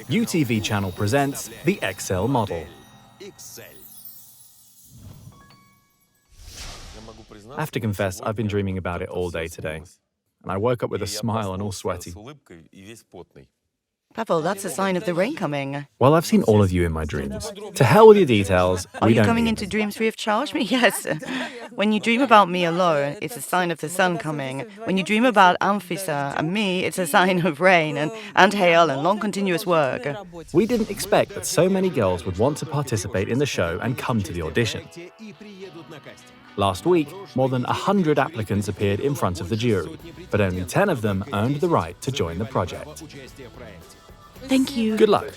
UTV channel presents the XL model. I have to confess, I've been dreaming about it all day today. And I woke up with a smile and all sweaty. Pavel, that's a sign of the rain coming. Well, I've seen all of you in my dreams. To hell with your details. Are you coming into dreams free of charge? Yes. When you dream about me alone, it's a sign of the sun coming. When you dream about Amphisa and me, it's a sign of rain and hail and long continuous work. We didn't expect that so many girls would want to participate in the show and come to the audition. Last week, more than 100 applicants appeared in front of the jury, but only 10 of them earned the right to join the project. Thank you. Good luck.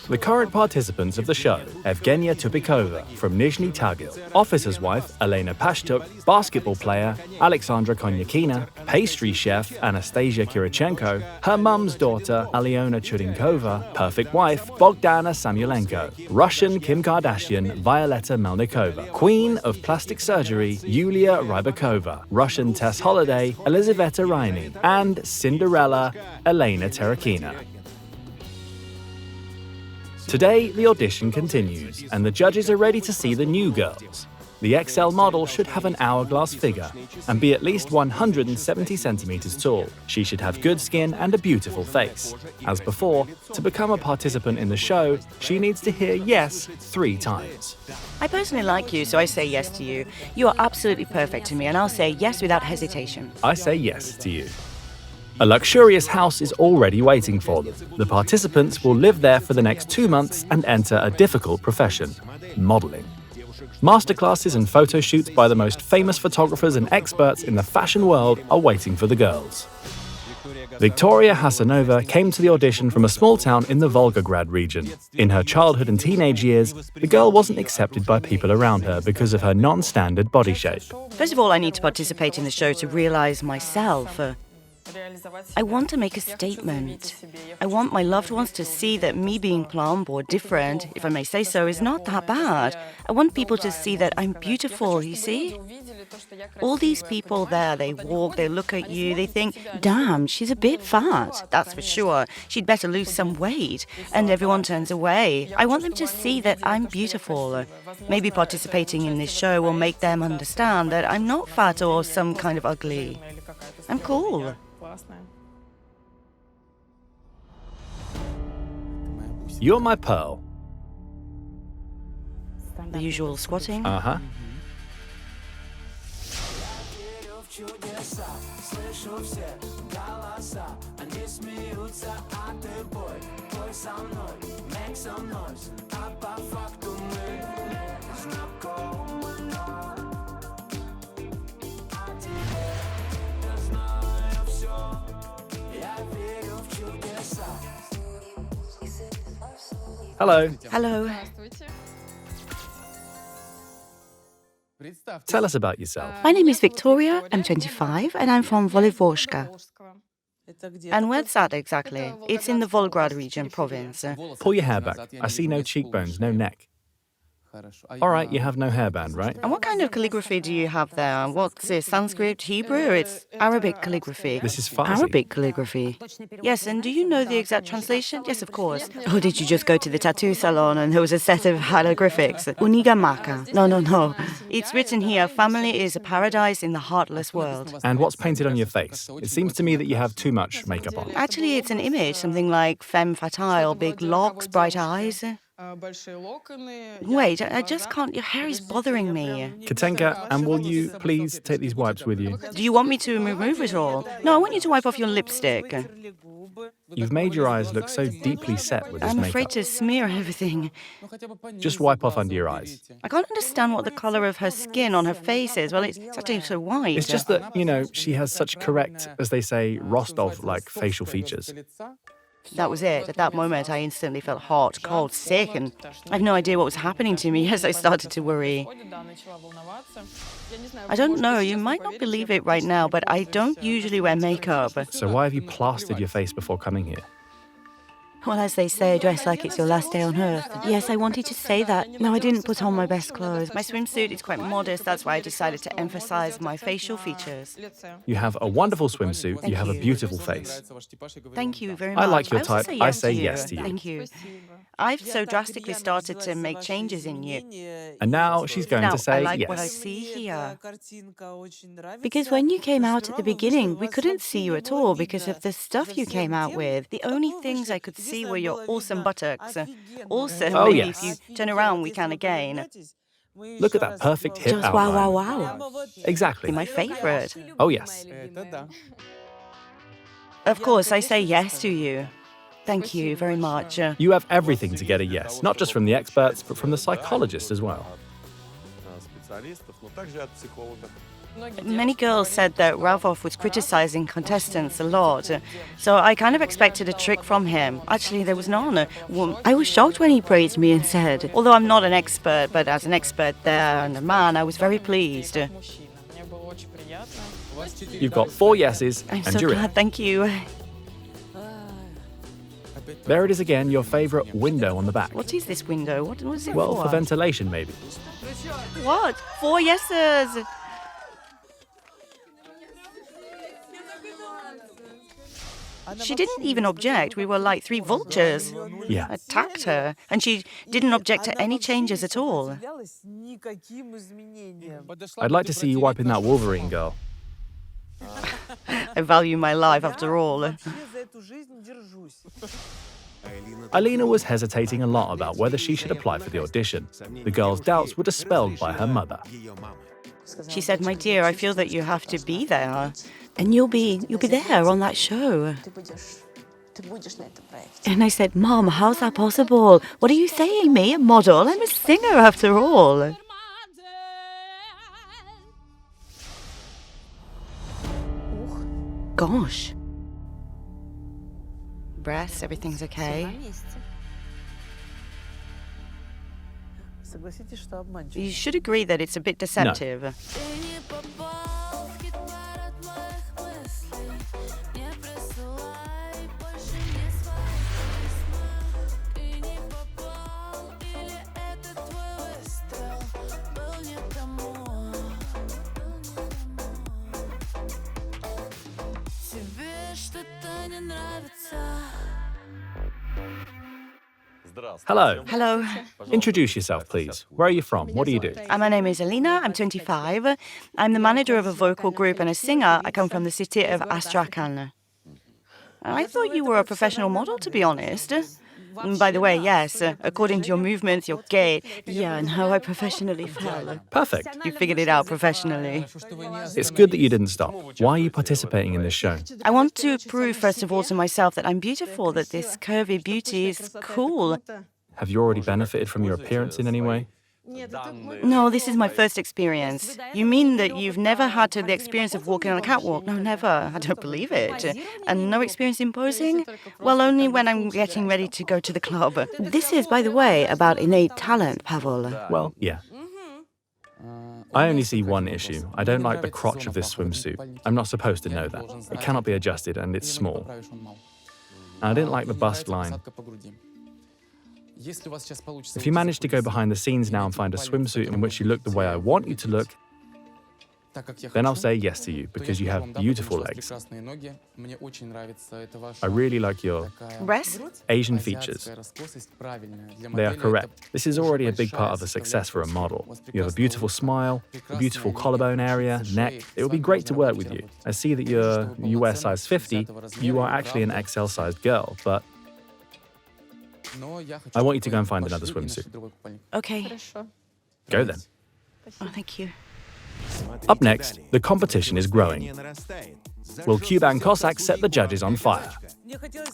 The current participants of the show: Evgenia Tupikova from Nizhny Tagil, officer's wife Elena Pashtuk, basketball player Alexandra Konyakina, pastry chef Anastasia Kirichenko, her mum's daughter Aliona Chudinkova, perfect wife Bogdana Samulenko, Russian Kim Kardashian Violetta Melnikova, queen of plastic surgery Yulia Rybakova, Russian Tess Holiday Elizaveta Rainy, and Cinderella Elena Terakina. Today, the audition continues, and the judges are ready to see the new girls. The XL model should have an hourglass figure and be at least 170 centimeters tall. She should have good skin and a beautiful face. As before, to become a participant in the show, she needs to hear yes 3 times. I personally like you, so I say yes to you. You are absolutely perfect to me, and I'll say yes without hesitation. I say yes to you. A luxurious house is already waiting for them. The participants will live there for the next 2 months and enter a difficult profession: modeling. Masterclasses and photo shoots by the most famous photographers and experts in the fashion world are waiting for the girls. Victoria Hasanova came to the audition from a small town in the Volgograd region. In her childhood and teenage years, the girl wasn't accepted by people around her because of her non-standard body shape. First of all, I need to participate in the show to realize myself. I want to make a statement. I want my loved ones to see that me being plump or different, if I may say so, is not that bad. I want people to see that I'm beautiful, you see? All these people there, they walk, they look at you, they think, damn, she's a bit fat, that's for sure. She'd better lose some weight. And everyone turns away. I want them to see that I'm beautiful. Maybe participating in this show will make them understand that I'm not fat or some kind of ugly. I'm cool. You're my pearl. The usual squatting. Uh-huh. Hello. Hello. Tell us about yourself. My name is Victoria, I'm 25, and I'm from Volyvoshka. And where's that exactly? It's in the Volgograd region, province. Pull your hair back. I see no cheekbones, no neck. All right, you have no hairband, right? And what kind of calligraphy do you have there? What's it, Sanskrit, Hebrew, or it's Arabic calligraphy? This is Farsi. Arabic calligraphy. Yes, and do you know the exact translation? Yes, of course. Or did you just go to the tattoo salon and there was a set of hieroglyphics? Uniga Maka. No. It's written here, family is a paradise in the heartless world. And what's painted on your face? It seems to me that you have too much makeup on. Actually, it's an image, something like femme fatale, big locks, bright eyes. Wait, I just can't. Your hair is bothering me. Katenka, and will you please take these wipes with you? Do you want me to remove it all? No, I want you to wipe off your lipstick. You've made your eyes look so deeply set with this I'm makeup. afraid to smear everything. Just wipe off under your eyes. I can't understand what the colour of her skin on her face is. Well, it's actually so white. It's just that, she has such correct, as they say, Rostov-like facial features. That was it. At that moment, I instantly felt hot, cold, sick, and I have no idea what was happening to me as I started to worry. I don't know, you might not believe it right now, but I don't usually wear makeup. So why have you plastered your face before coming here? Well, as they say, dress like it's your last day on earth. Yes, I wanted to say that. No, I didn't put on my best clothes. My swimsuit is quite modest. That's why I decided to emphasize my facial features. You have a wonderful swimsuit. Thank you have a you. beautiful face. Thank you very much. I like your also type. I say yes to you. Thank you. I've so drastically started to make changes in you. And now she's going Now, to say I like what I yes. see here. Because when you came out at the beginning, we couldn't see you at all because of the stuff you came out with. The only things I could see were your awesome buttocks. Also, Oh, maybe yes. if you turn around, we can again. Look at that perfect hip Just wow, outline. wow, wow. Exactly. My favorite. Oh, yes. Of course, I say yes to you. Thank you very much. You have everything to get a yes, not just from the experts, but from the psychologist as well. Many girls said that Ravov was criticizing contestants a lot, so I kind of expected a trick from him. Actually, there was none. Well, I was shocked when he praised me and said, although I'm not an expert, but as an expert there and a man, I was very pleased. You've got 4 yeses, I'm and so you're in. glad, thank you. There it is again, your favorite window on the back. What is this window? What was it Well, for ventilation, maybe. What? 4 yeses! She didn't even object. We were like 3 vultures. Yeah. Attacked her, and she didn't object to any changes at all. I'd like to see you wiping that Wolverine, girl. I value my life after all. Alina was hesitating a lot about whether she should apply for the audition. The girl's doubts were dispelled by her mother. She said, "My dear, I feel that you have to be there, and you'll be there on that show." And I said, "Mom, how's that possible? What are you saying, me, a model? I'm a singer after all." Gosh. Breasts, everything's okay. You should agree that it's a bit deceptive. Hello. Hello. Introduce yourself, please. Where are you from? What do you do? My name is Alina. I'm 25. I'm the manager of a vocal group and a singer. I come from the city of Astrakhan. I thought you were a professional model, to be honest. By the way, yes, according to your movements, your gait. Yeah, and how I professionally fell. Perfect. You figured it out professionally. It's good that you didn't stop. Why are you participating in this show? I want to prove, first of all, to myself that I'm beautiful, that this curvy beauty is cool. Have you already benefited from your appearance in any way? No, this is my first experience. You mean that you've never had the experience of walking on a catwalk? No, never. I don't believe it. And no experience in posing? Well, only when I'm getting ready to go to the club. This is, by the way, about innate talent, Pavel. Well, yeah. I only see one issue. I don't like the crotch of this swimsuit. I'm not supposed to know that. It cannot be adjusted and it's small. And I didn't like the bust line. If you manage to go behind the scenes now and find a swimsuit in which you look the way I want you to look, then I'll say yes to you because you have beautiful legs. I really like your Breasts? Asian features. They are correct. This is already a big part of the success for a model. You have a beautiful smile, a beautiful collarbone area, neck. It will be great to work with you. I see that you wear size 50. You are actually an XL-sized girl, but I want you to go and find another swimsuit. Okay. Go then. Oh, thank you. Up next, the competition is growing. Will Cuban Cossacks set the judges on fire?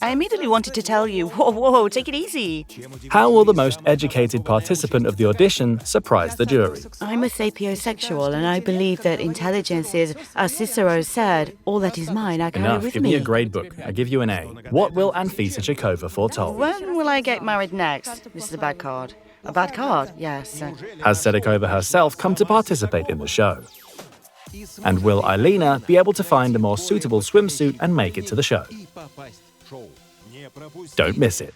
I immediately wanted to tell you, whoa, take it easy. How will the most educated participant of the audition surprise the jury? I'm a sapiosexual, and I believe that intelligence is, as Cicero said, all that is mine, I carry Enough, with give me a grade book. I give you an A. What will Anfisa Chikova foretold? When will I get married next? This is a bad card. A bad card, yes. Has Sedekova herself come to participate in the show? And will Alina be able to find a more suitable swimsuit and make it to the show? Don't miss it.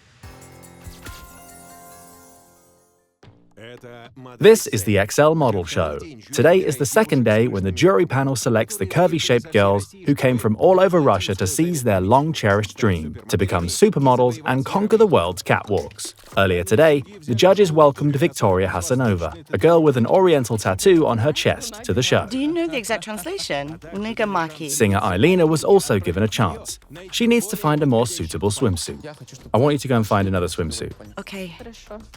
This is the XL Model Show. Today is the second day when the jury panel selects the curvy-shaped girls who came from all over Russia to seize their long-cherished dream, to become supermodels and conquer the world's catwalks. Earlier today, the judges welcomed Victoria Hasanova, a girl with an oriental tattoo on her chest, to the show. Do you know the exact translation? Nigamaki. Singer Eilina was also given a chance. She needs to find a more suitable swimsuit. I want you to go and find another swimsuit. Okay.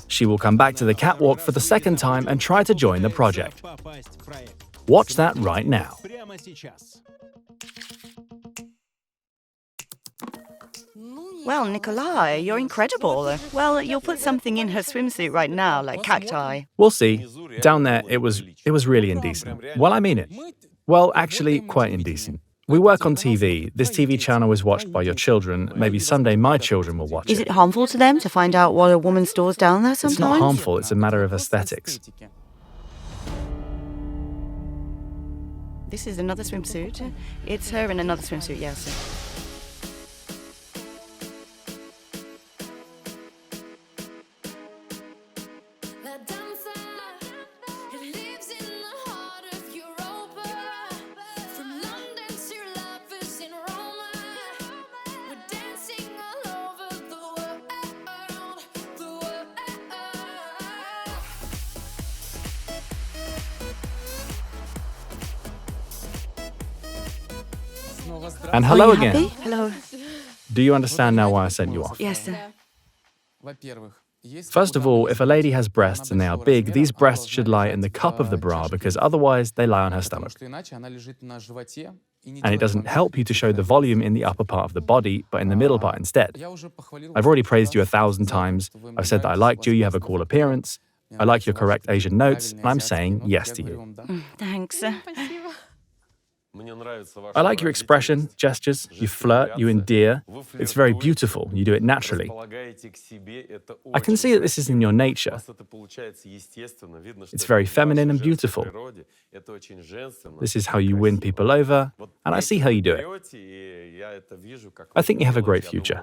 She will come back to the catwalk for the second time and try to join the project. Watch that right now. Well, Nikolai, you're incredible. Well, you'll put something in her swimsuit right now, like cacti. We'll see. Down there, it was really indecent. Well, I mean it. Well, actually, quite indecent. We work on TV. This TV channel is watched by your children. Maybe someday my children will watch it. Is it harmful to them to find out what a woman stores down there sometimes? It's not harmful, it's a matter of aesthetics. This is another swimsuit. It's her in another swimsuit, yes. And hello Are you again. happy? Hello. Do you understand now why I sent you off? Yes. First of all, if a lady has breasts and they are big, these breasts should lie in the cup of the bra because otherwise they lie on her stomach. And it doesn't help you to show the volume in the upper part of the body, but in the middle part instead. I've already praised you 1,000 times. I've said that I liked you, you have a cool appearance. I like your correct Asian notes, and I'm saying yes to you. Thanks. I like your expression, gestures, you flirt, you endear. It's very beautiful, you do it naturally. I can see that this is in your nature. It's very feminine and beautiful. This is how you win people over, and I see how you do it. I think you have a great future.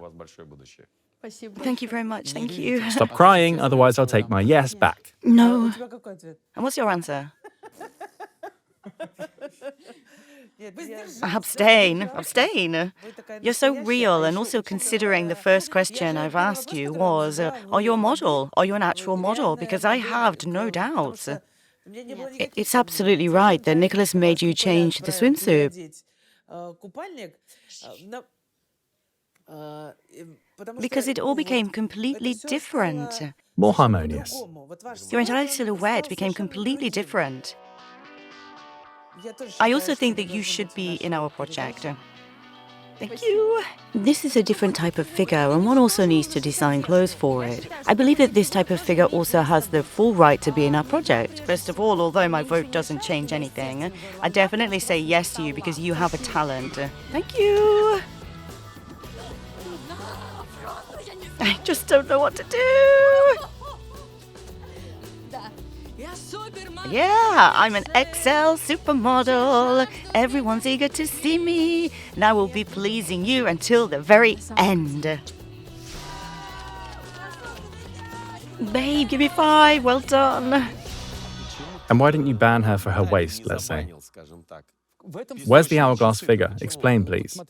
Thank you very much, thank you. Stop crying, otherwise I'll take my yes back. No. And what's your answer? Abstain. You're so real, and also considering the first question I've asked you was, are you a model? Are you an actual model? Because I have no doubts. It's absolutely right that Nicholas made you change the swimsuit. Because it all became completely different. More harmonious. Your entire silhouette became completely different. I also think that you should be in our project. Thank you. This is a different type of figure, and one also needs to design clothes for it. I believe that this type of figure also has the full right to be in our project. First of all, although my vote doesn't change anything, I definitely say yes to you because you have a talent. Thank you. I just don't know what to do. Yeah, I'm an XL supermodel. Everyone's eager to see me. And I will be pleasing you until the very end. Babe, give me 5. Well done. And why didn't you ban her for her waist, let's say? Where's the hourglass figure? Explain, please.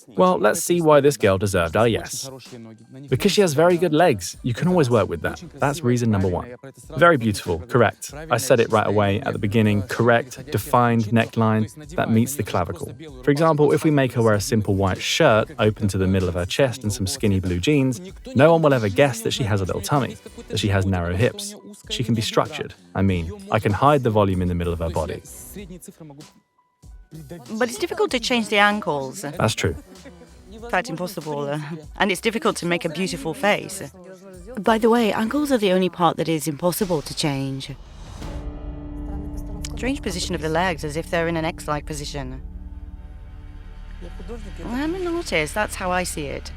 Well, let's see why this girl deserved our yes. Because she has very good legs. You can always work with that. That's reason number 1. Very beautiful, correct. I said it right away at the beginning, correct, defined neckline that meets the clavicle. For example, if we make her wear a simple white shirt open to the middle of her chest and some skinny blue jeans, no one will ever guess that she has a little tummy, that she has narrow hips. She can be structured. I mean, I can hide the volume in the middle of her body. But it's difficult to change the ankles. That's true. In fact, impossible. And it's difficult to make a beautiful face. By the way, ankles are the only part that is impossible to change. Strange position of the legs, as if they're in an X-like position. I'm an artist, that's how I see it.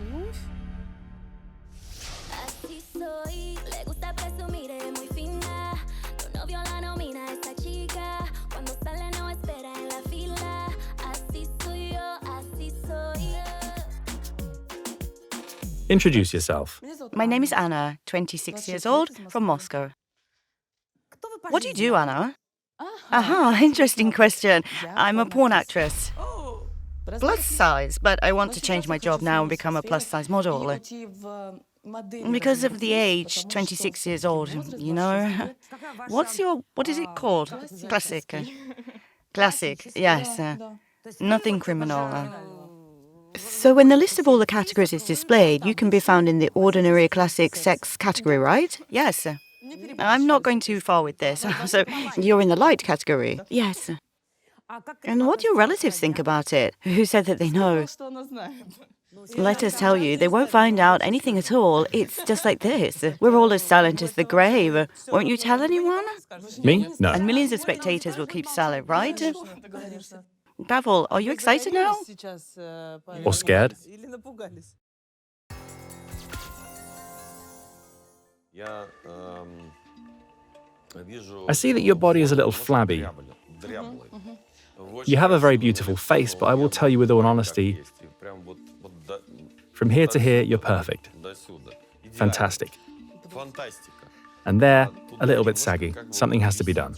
Introduce yourself. My name is Anna, 26 years old, from Moscow. What do you do, Anna? Aha, interesting question. I'm a porn actress. Plus size, but I want to change my job now and become a plus-size model. Because of the age, 26 years old, you know. What is it called? Classic. Classic, yes. Nothing criminal. So when the list of all the categories is displayed, you can be found in the ordinary classic sex category, right? Yes. I'm not going too far with this. So you're in the light category? Yes. And what do your relatives think about it? Who said that they know? Let us tell you, they won't find out anything at all. It's just like this. We're all as silent as the grave. Won't you tell anyone? Me? No. And millions of spectators will keep silent, right? Pavel, are you excited now? Or scared? I see that your body is a little flabby. You have a very beautiful face, but I will tell you with all honesty, from here to here, you're perfect. Fantastic. And there, a little bit saggy. Something has to be done.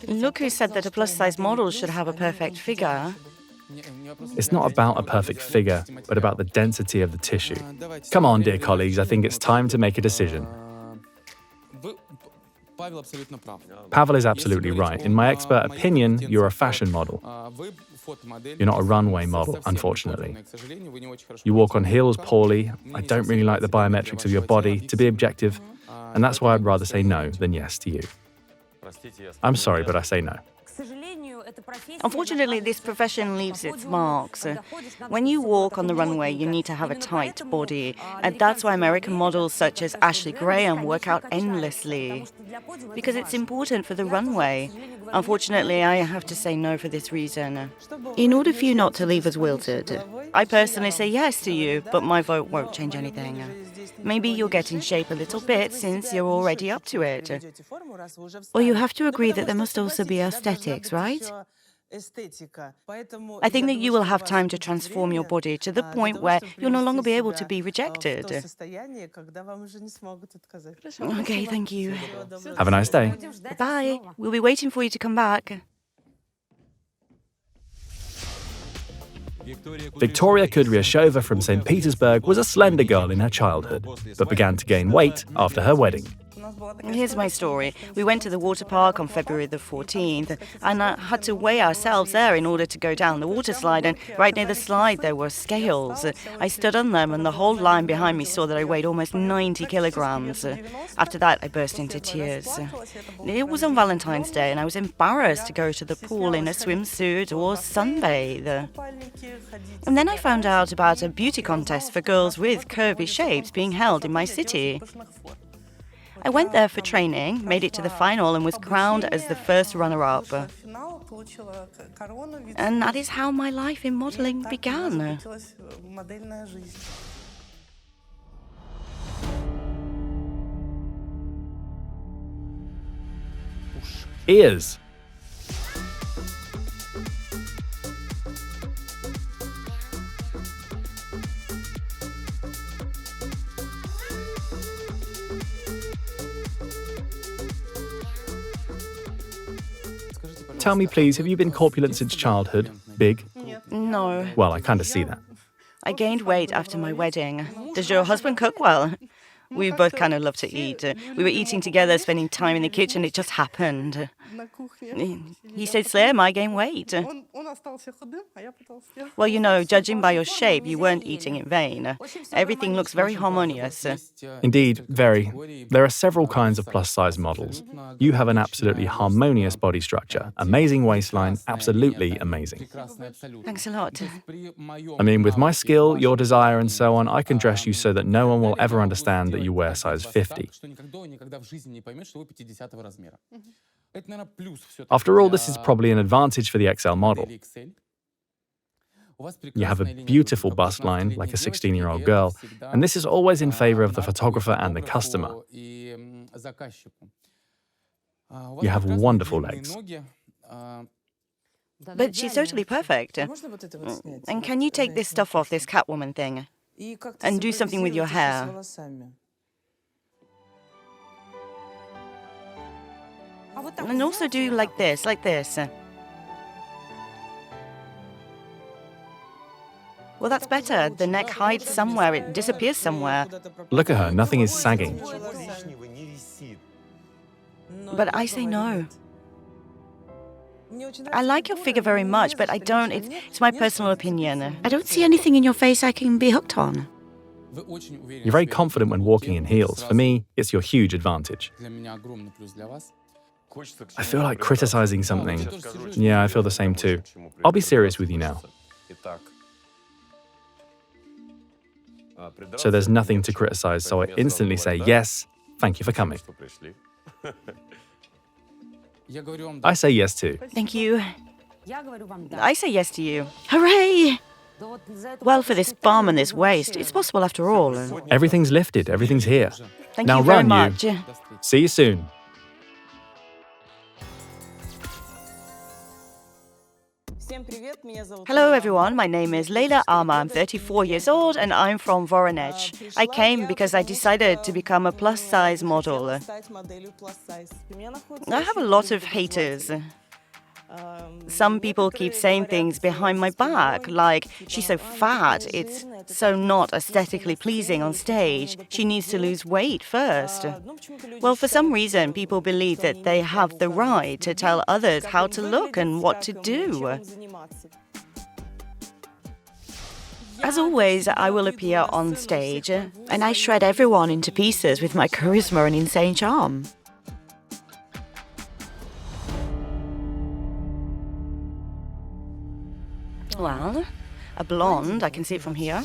Look who said that a plus-size model should have a perfect figure. It's not about a perfect figure, but about the density of the tissue. Come on, dear colleagues, I think it's time to make a decision. Pavel is absolutely right. In my expert opinion, you're a fashion model. You're not a runway model, unfortunately. You walk on heels poorly. I don't really like the biometrics of your body, to be objective, and that's why I'd rather say no than yes to you. I'm sorry, but I say no. Unfortunately, this profession leaves its marks. When you walk on the runway, you need to have a tight body. And that's why American models such as Ashley Graham work out endlessly. Because it's important for the runway. Unfortunately, I have to say no for this reason. In order for you not to leave us wilted, I personally say yes to you, but my vote won't change anything. Maybe you'll get in shape a little bit since you're already up to it. Or you have to agree that there must also be aesthetics, right? I think that you will have time to transform your body to the point where you'll no longer be able to be rejected. Okay, thank you. Have a nice day. Bye. We'll be waiting for you to come back. Victoria Kudryashova from St. Petersburg was a slender girl in her childhood, but began to gain weight after her wedding. Here's my story. We went to the water park on February the 14th and had to weigh ourselves there in order to go down the water slide, and right near the slide there were scales. I stood on them and the whole line behind me saw that I weighed almost 90 kilograms. After that I burst into tears. It was on Valentine's Day and I was embarrassed to go to the pool in a swimsuit or sunbathe. And then I found out about a beauty contest for girls with curvy shapes being held in my city. I went there for training, made it to the final and was crowned as the first runner-up. And that is how my life in modeling began. Ears. Tell me, please, have you been corpulent since childhood? Big? No. Well, I kind of see that. I gained weight after my wedding. Does your husband cook well? We both kind of love to eat. We were eating together, spending time in the kitchen. It just happened. He stayed slim, I gained weight. Well, you know, judging by your shape, you weren't eating in vain. Everything looks very harmonious. Indeed, very. There are several kinds of plus-size models. You have an absolutely harmonious body structure, amazing waistline, absolutely amazing. Thanks a lot. I mean, with my skill, your desire, and so on, I can dress you so that no one will ever understand that you wear size 50. After all, this is probably an advantage for the XL model. You have a beautiful bust line, like a 16-year-old girl, and this is always in favor of the photographer and the customer. You have wonderful legs. But she's totally perfect. And can you take this stuff off, this Catwoman thing? and do something with your hair. And also do like this, like this. Well, that's better. The neck hides somewhere, it disappears somewhere. Look at her, nothing is sagging. But I say no. I like your figure very much, but I don't. It's my personal opinion. I don't see anything in your face I can be hooked on. You're very confident when walking in heels. For me, it's your huge advantage. I feel like criticizing something. Yeah, I feel the same too. I'll be serious with you now. So there's nothing to criticize, so I instantly say, yes, thank you for coming. I say yes too. Thank you. I say yes to you. Hooray! Well, for this bum and this waist, it's possible after all. Everything's lifted, everything's here. Thank Now you very run, much. you. See you soon. Hello everyone, my name is Leyla Ama, I'm 34 years old and I'm from Voronezh. I came because I decided to become a plus-size model. I have a lot of haters. Some people keep saying things behind my back, like, she's so fat, it's so not aesthetically pleasing on stage, she needs to lose weight first. Well, for some reason, people believe that they have the right to tell others how to look and what to do. As always, I will appear on stage, and I shred everyone into pieces with my charisma and insane charm. Well, a blonde, I can see it from here.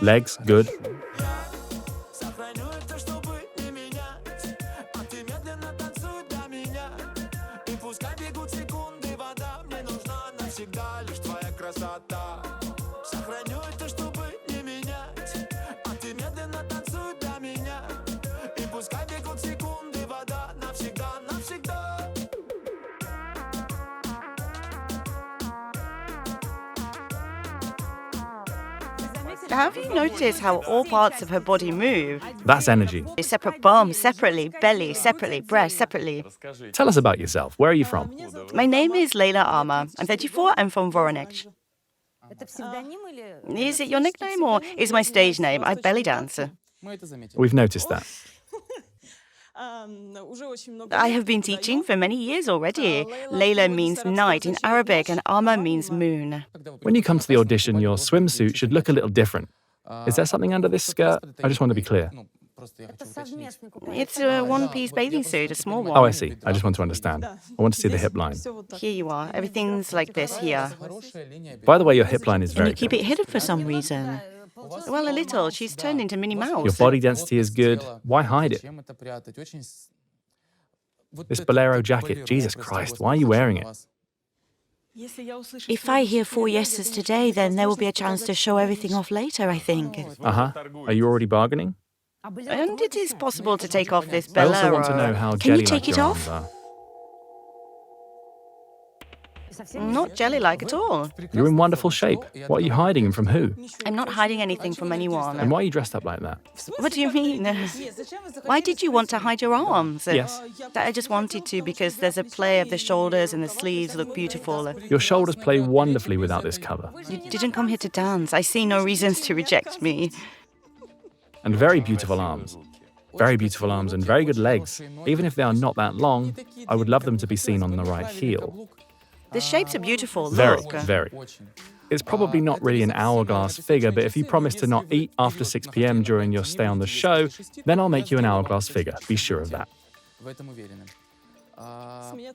Legs, good. Have you noticed how all parts of her body move? That's energy. Separate bum, separately, belly, separately, breast, separately. Tell us about yourself. Where are you from? My name is Leyla Ama. I'm 34, I'm from Voronezh. Is it your nickname or is my stage name? I belly dance. We've noticed that. I have been teaching for many years already. Leyla means night in Arabic and Ama means moon. When you come to the audition, your swimsuit should look a little different. Is there something under this skirt? I just want to be clear. It's a one-piece bathing suit, a small one. Oh, I see. I just want to understand. I want to see the hip line. Here you are. Everything's like this here. By the way, your hip line is And very you keep good. it hidden for some reason. Well, a little. She's turned into Minnie Mouse. Your body density is good. Why hide it? This bolero jacket, Jesus Christ, why are you wearing it? If I hear 4 yeses today, then there will be a chance to show everything off later, I think. Uh-huh. Are you already bargaining? And it is possible to take off this I bolero. also want to know how Can you jelly-like take it your off? arms are. Not jelly-like at all. You're in wonderful shape. What are you hiding and from who? I'm not hiding anything from anyone. And why are you dressed up like that? What do you mean? Why did you want to hide your arms? Yes. I just wanted to because there's a play of the shoulders and the sleeves look beautiful. Your shoulders play wonderfully without this cover. You didn't come here to dance. I see no reasons to reject me. And very beautiful arms. Very beautiful arms and very good legs. Even if they are not that long, I would love them to be seen on the right heel. The shapes are beautiful. Very, Look. very. It's probably not really an hourglass figure, but if you promise to not eat after 6 p.m. during your stay on the show, then I'll make you an hourglass figure. Be sure of that.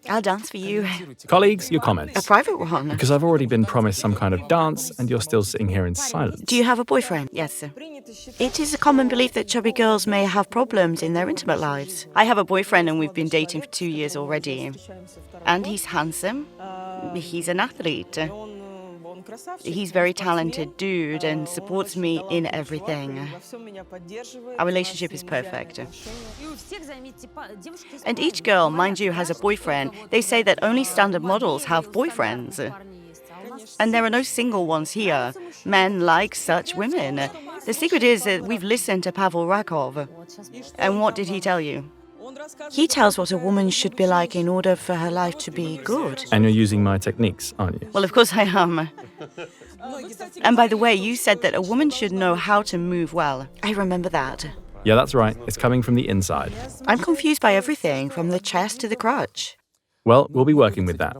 I'll dance for you. Colleagues, your A comments. private one. Because I've already been promised some kind of dance, and you're still sitting here in silence. Do you have a boyfriend? Yes. It is a common belief that chubby girls may have problems in their intimate lives. I have a boyfriend and we've been dating for 2 years already. And he's handsome. He's an athlete. He's a very talented dude and supports me in everything. Our relationship is perfect. And each girl, mind you, has a boyfriend. They say that only standard models have boyfriends. And there are no single ones here. Men like such women. The secret is that we've listened to Pavel Rakov. And what did he tell you? He tells what a woman should be like in order for her life to be good. And you're using my techniques, aren't you? Well, of course I am. And by the way, you said that a woman should know how to move well. I remember that. Yeah, that's right. It's coming from the inside. I'm confused by everything, from the chest to the crotch. Well, we'll be working with that.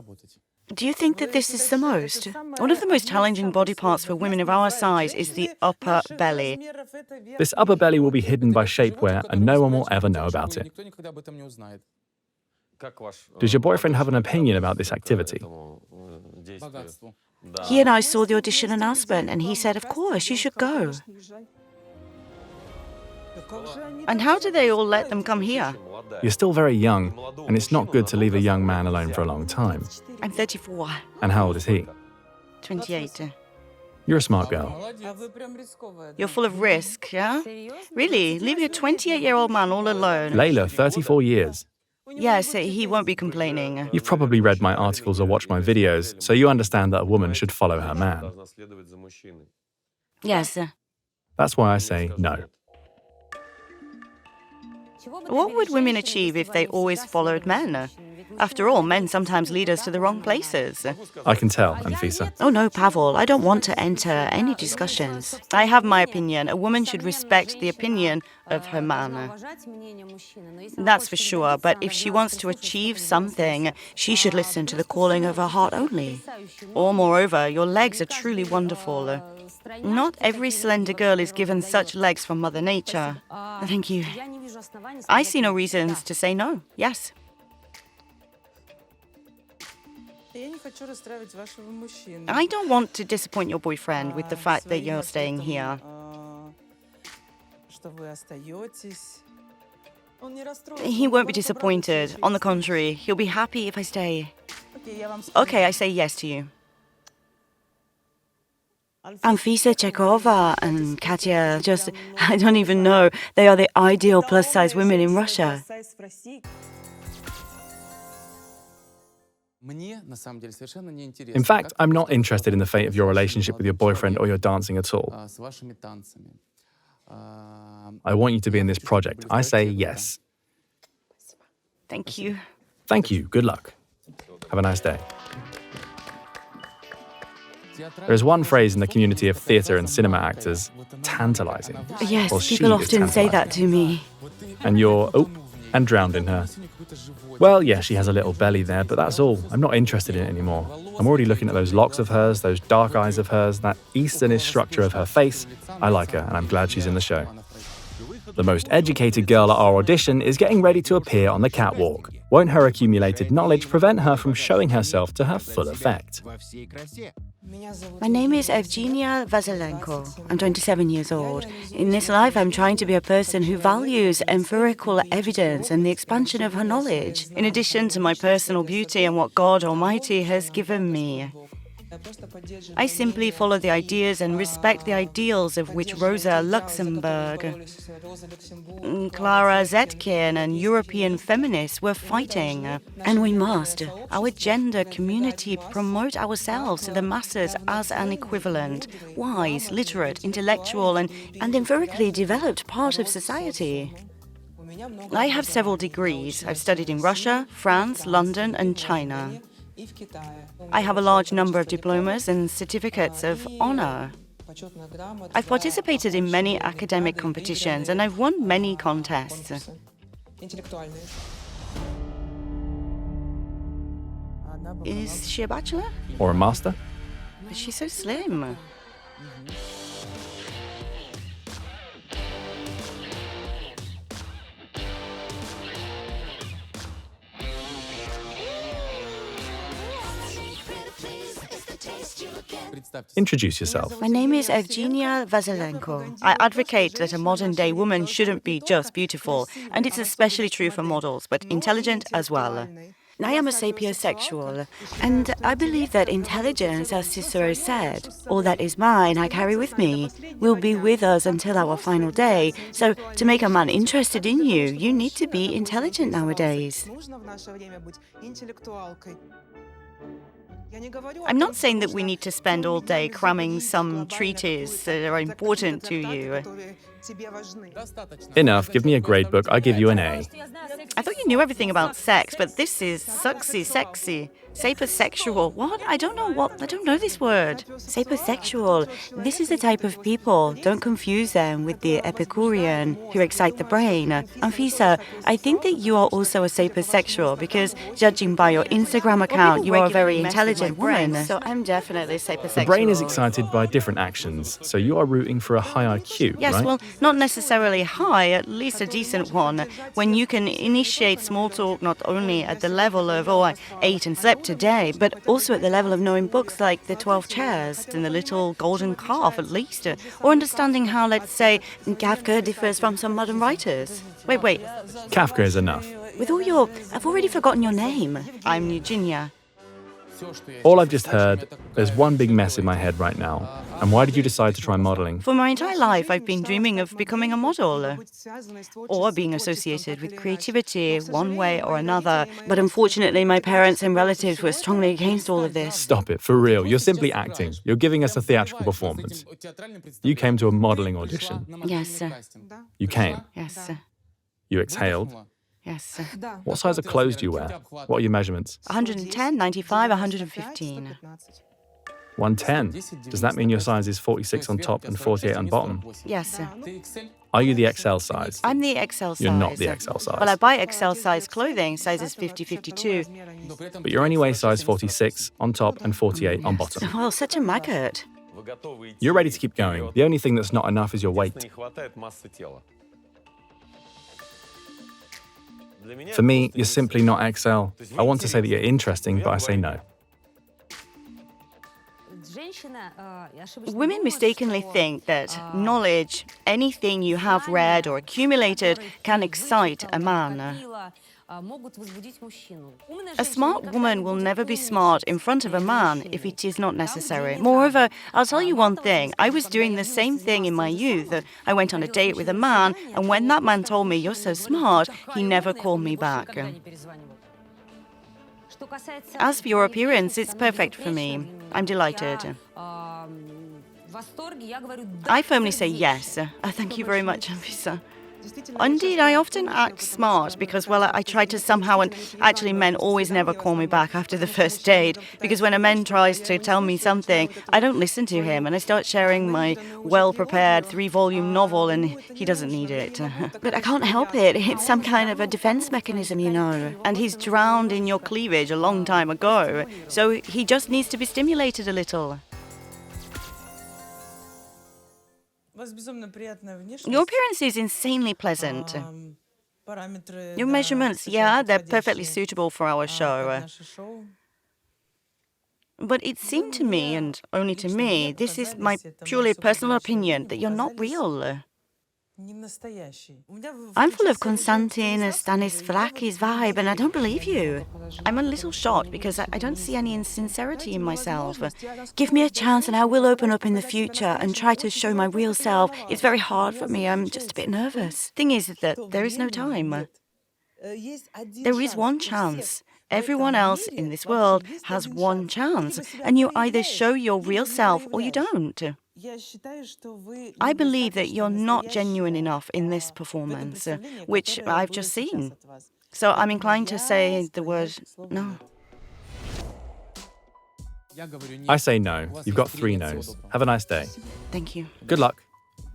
Do you think that this is the most? One of the most challenging body parts for women of our size is the upper belly. This upper belly will be hidden by shapewear and no one will ever know about it. Does your boyfriend have an opinion about this activity? He and I saw the audition announcement and he said, of course, you should go. And how do they all let them come here? You're still very young, and it's not good to leave a young man alone for a long time. I'm 34. And how old is he? 28. You're a smart girl. You're full of risk, yeah? Really? Leaving a 28-year-old man all alone? Layla, 34 years. Yes, he won't be complaining. You've probably read my articles or watched my videos, so you understand that a woman should follow her man. Yes. That's why I say no. What would women achieve if they always followed men? After all, men sometimes lead us to the wrong places. I can tell, Anfisa. Oh no, Pavel, I don't want to enter any discussions. I have my opinion. A woman should respect the opinion of her man. That's for sure, but if she wants to achieve something, she should listen to the calling of her heart only. Or moreover, your legs are truly wonderful. Not every slender girl is given such legs from Mother Nature. Thank you. I see no reasons to say no. Yes. I don't want to disappoint your boyfriend with the fact that you're staying here. He won't be disappointed. On the contrary, he'll be happy if I stay. Okay, I say yes to you. Anfisa, Chekova and Katya, I don't even know. They are the ideal plus-size women in Russia. In fact, I'm not interested in the fate of your relationship with your boyfriend or your dancing at all. I want you to be in this project. I say yes. Thank you. Thank you. Good luck. Have a nice day. There is one phrase in the community of theatre and cinema actors, tantalizing. Yes, Well, people she is often say that tantalizing. to me. And you're, and drowned in her. Well, yeah, she has a little belly there, but that's all. I'm not interested in it anymore. I'm already looking at those locks of hers, those dark eyes of hers, that Easternish structure of her face. I like her, and I'm glad she's in the show. The most educated girl at our audition is getting ready to appear on the catwalk. Won't her accumulated knowledge prevent her from showing herself to her full effect? My name is Evgenia Vasylenko. I'm 27 years old. In this life, I'm trying to be a person who values empirical evidence and the expansion of her knowledge, in addition to my personal beauty and what God Almighty has given me. I simply follow the ideas and respect the ideals of which Rosa Luxemburg, Clara Zetkin and European feminists were fighting. And we must, our gender community, promote ourselves to the masses as an equivalent, wise, literate, intellectual and empirically developed part of society. I have several degrees. I've studied in Russia, France, London and China. I have a large number of diplomas and certificates of honor. I've participated in many academic competitions and I've won many contests. Is she a bachelor? Or a master? She's so slim. Introduce yourself. My name is Evgenia Vasylenko. I advocate that a modern-day woman shouldn't be just beautiful, and it's especially true for models, but intelligent as well. I am a sapiosexual, and I believe that intelligence, as Cicero said, all that is mine I carry with me, will be with us until our final day. So, to make a man interested in you, you need to be intelligent nowadays. I'm not saying that we need to spend all day cramming some treatises that are important to you. Enough, give me a grade book, I give you an A. I thought you knew everything about sex, but this is sexy. Sapiosexual. What? I don't know this word. Sapiosexual. This is the type of people. Don't confuse them with the Epicurean who excite the brain. Anfisa, I think that you are also a sapiosexual because, judging by your Instagram account, you are a very intelligent woman. So I'm definitely sapiosexual. The brain is excited by different actions, so you are rooting for a high IQ, Yes, right? well, not necessarily high, at least a decent one. When you can initiate small talk not only at the level of, I ate and slept today, but also at the level of knowing books like The 12 Chairs and The Little Golden Calf, at least, or understanding how, let's say, Kafka differs from some modern writers. Wait. Kafka is enough. I've already forgotten your name. I'm Eugenia. All I've just heard, there's one big mess in my head right now. And why did you decide to try modeling? For my entire life, I've been dreaming of becoming a model or being associated with creativity one way or another. But unfortunately, my parents and relatives were strongly against all of this. Stop it, for real. You're simply acting. You're giving us a theatrical performance. You came to a modeling audition. Yes. You came. Yes. You exhaled. Yes. What size of clothes do you wear? What are your measurements? 110, 95, 115. 110. Does that mean your size is 46 on top and 48 on bottom? Yes. Are you the XL size? I'm the XL size. You're not the XL size. Well, I buy XL size clothing, sizes 50, 52. But you're anyway size 46 on top and 48 on bottom. Well, such a maggot. You're ready to keep going. The only thing that's not enough is your weight. For me, you're simply not XL. I want to say that you're interesting, but I say no. Women mistakenly think that knowledge, anything you have read or accumulated, can excite a man. A smart woman will never be smart in front of a man if it is not necessary. Moreover, I'll tell you one thing. I was doing the same thing in my youth. I went on a date with a man, and when that man told me, "You're so smart," he never called me back. As for your appearance, it's perfect for me. I'm delighted. I firmly say yes. Thank you very much, Anfisa. Indeed, I often act smart because, well, I try to somehow, and actually men always never call me back after the first date, because when a man tries to tell me something, I don't listen to him and I start sharing my well-prepared 3-volume novel and he doesn't need it. But I can't help it. It's some kind of a defense mechanism, you know. And he's drowned in your cleavage a long time ago, so he just needs to be stimulated a little. Your appearance is insanely pleasant. Your measurements, yeah, they're perfectly suitable for our show. But it seemed to me, and only to me, this is my purely personal opinion, that you're not real. I'm full of Konstantin Stanislavski's vibe, and I don't believe you. I'm a little shocked because I don't see any insincerity in myself. Give me a chance and I will open up in the future and try to show my real self. It's very hard for me. I'm just a bit nervous. Thing is that there is no time. There is one chance. Everyone else in this world has one chance, and you either show your real self or you don't. I believe that you're not genuine enough in this performance, which I've just seen. So I'm inclined to say the word no. I say no. You've got 3 no's. Have a nice day. Thank you. Good luck.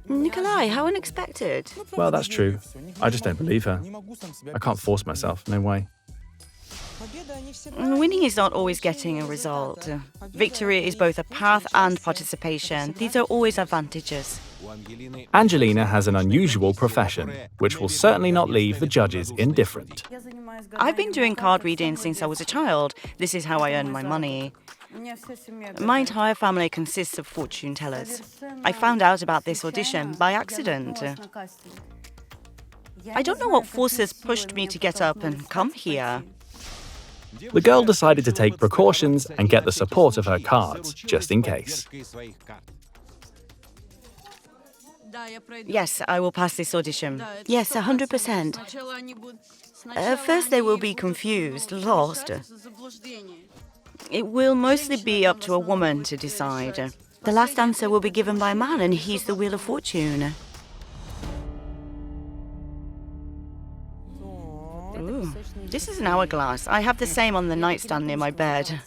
Nikolai, how unexpected. Well, that's true. I just don't believe her. I can't force myself. No way. Winning is not always getting a result. Victory is both a path and participation. These are always advantages. Angelina has an unusual profession, which will certainly not leave the judges indifferent. I've been doing card reading since I was a child. This is how I earn my money. My entire family consists of fortune tellers. I found out about this audition by accident. I don't know what forces pushed me to get up and come here. The girl decided to take precautions and get the support of her cards, just in case. Yes, I will pass this audition. Yes, 100%. First they will be confused, lost. It will mostly be up to a woman to decide. The last answer will be given by a man, and he's the Wheel of Fortune. Ooh, this is an hourglass. I have the same on the nightstand near my bed.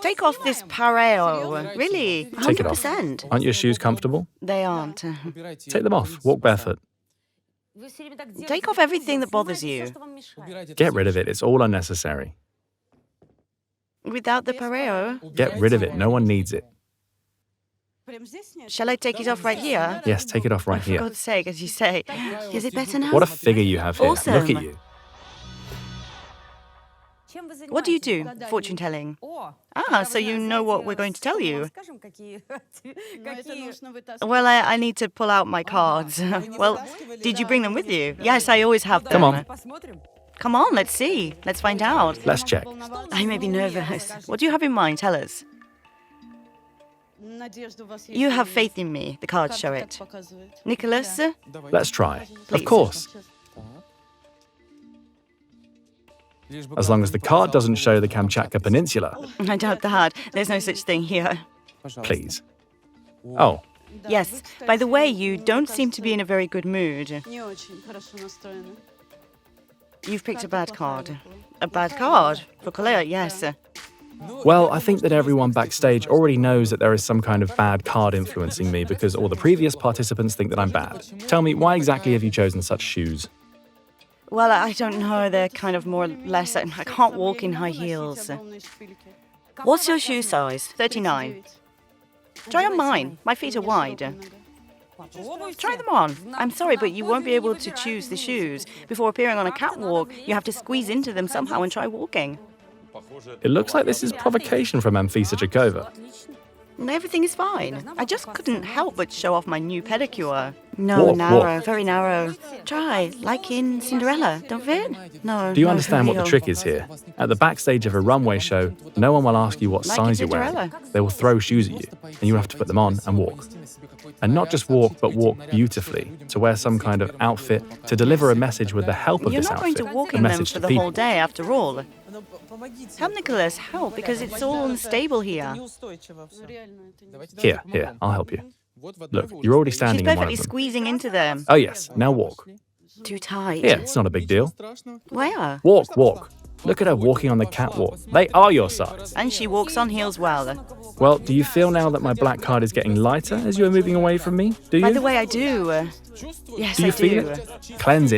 Take off this pareo. Really? 100%. Take it off. Aren't your shoes comfortable? They aren't. Take them off. Walk barefoot. Take off everything that bothers you. Get rid of it. It's all unnecessary. Without the pareo? Get rid of it. No one needs it. Shall I take it off right here? Yes, take it off right For here. God's sake, as you say. Is it better now? What a figure you have here. Awesome. Look at you. What do you do? Fortune telling. Ah, so you know what we're going to tell you. Well, I need to pull out my cards. Well, did you bring them with you? Yes, I always have them. Come on. Come on, let's see. Let's find out. Let's check. I may be nervous. What do you have in mind? Tell us. You have faith in me. The cards show it. Nicholas? Let's try. Please. Of course. As long as the card doesn't show the Kamchatka Peninsula. I doubt that. There's no such thing here. Please. Oh, Yes. By the way, you don't seem to be in a very good mood. You've picked a bad card. A bad card? For Kalea, yes. well, I think that everyone backstage already knows that there is some kind of bad card influencing me because all the previous participants think that I'm bad. Tell me, why exactly have you chosen such shoes? Well, I don't know. They're kind of more or less... I can't walk in high heels. What's your shoe size? 39. Try on mine. My feet are wide. Try them on. I'm sorry, but you won't be able to choose the shoes. Before appearing on a catwalk, you have to squeeze into them somehow and try walking. It looks like this is provocation from Anfisa Jakova. Everything is fine. I just couldn't help but show off my new pedicure. No, Walk, narrow, walk. very narrow. Try, like in Cinderella. Don't fit? No. Do you no, understand what the real. trick is here? At the backstage of a runway show, no one will ask you what Like size in you're wearing. Cinderella. They will throw shoes at you, and you have to put them on and walk. And not just walk, but walk beautifully, to wear some kind of outfit, to deliver a message with the help of You're this not going outfit, to walk a in them message for to the people. whole day, after all. Help, Nicholas, help, because it's all unstable here. Here, I'll help you. Look, you're already She's standing in one perfectly of them. squeezing into them. Oh yes, now walk. Too tight. Here, it's not a big deal. Where? Walk. Look at her walking on the catwalk. They are your size. And she walks on heels well. Well, do you feel now that my black card is getting lighter as you are moving away from me? Do you? By the way, I do. Yes, do you I feel do. it? Cleanse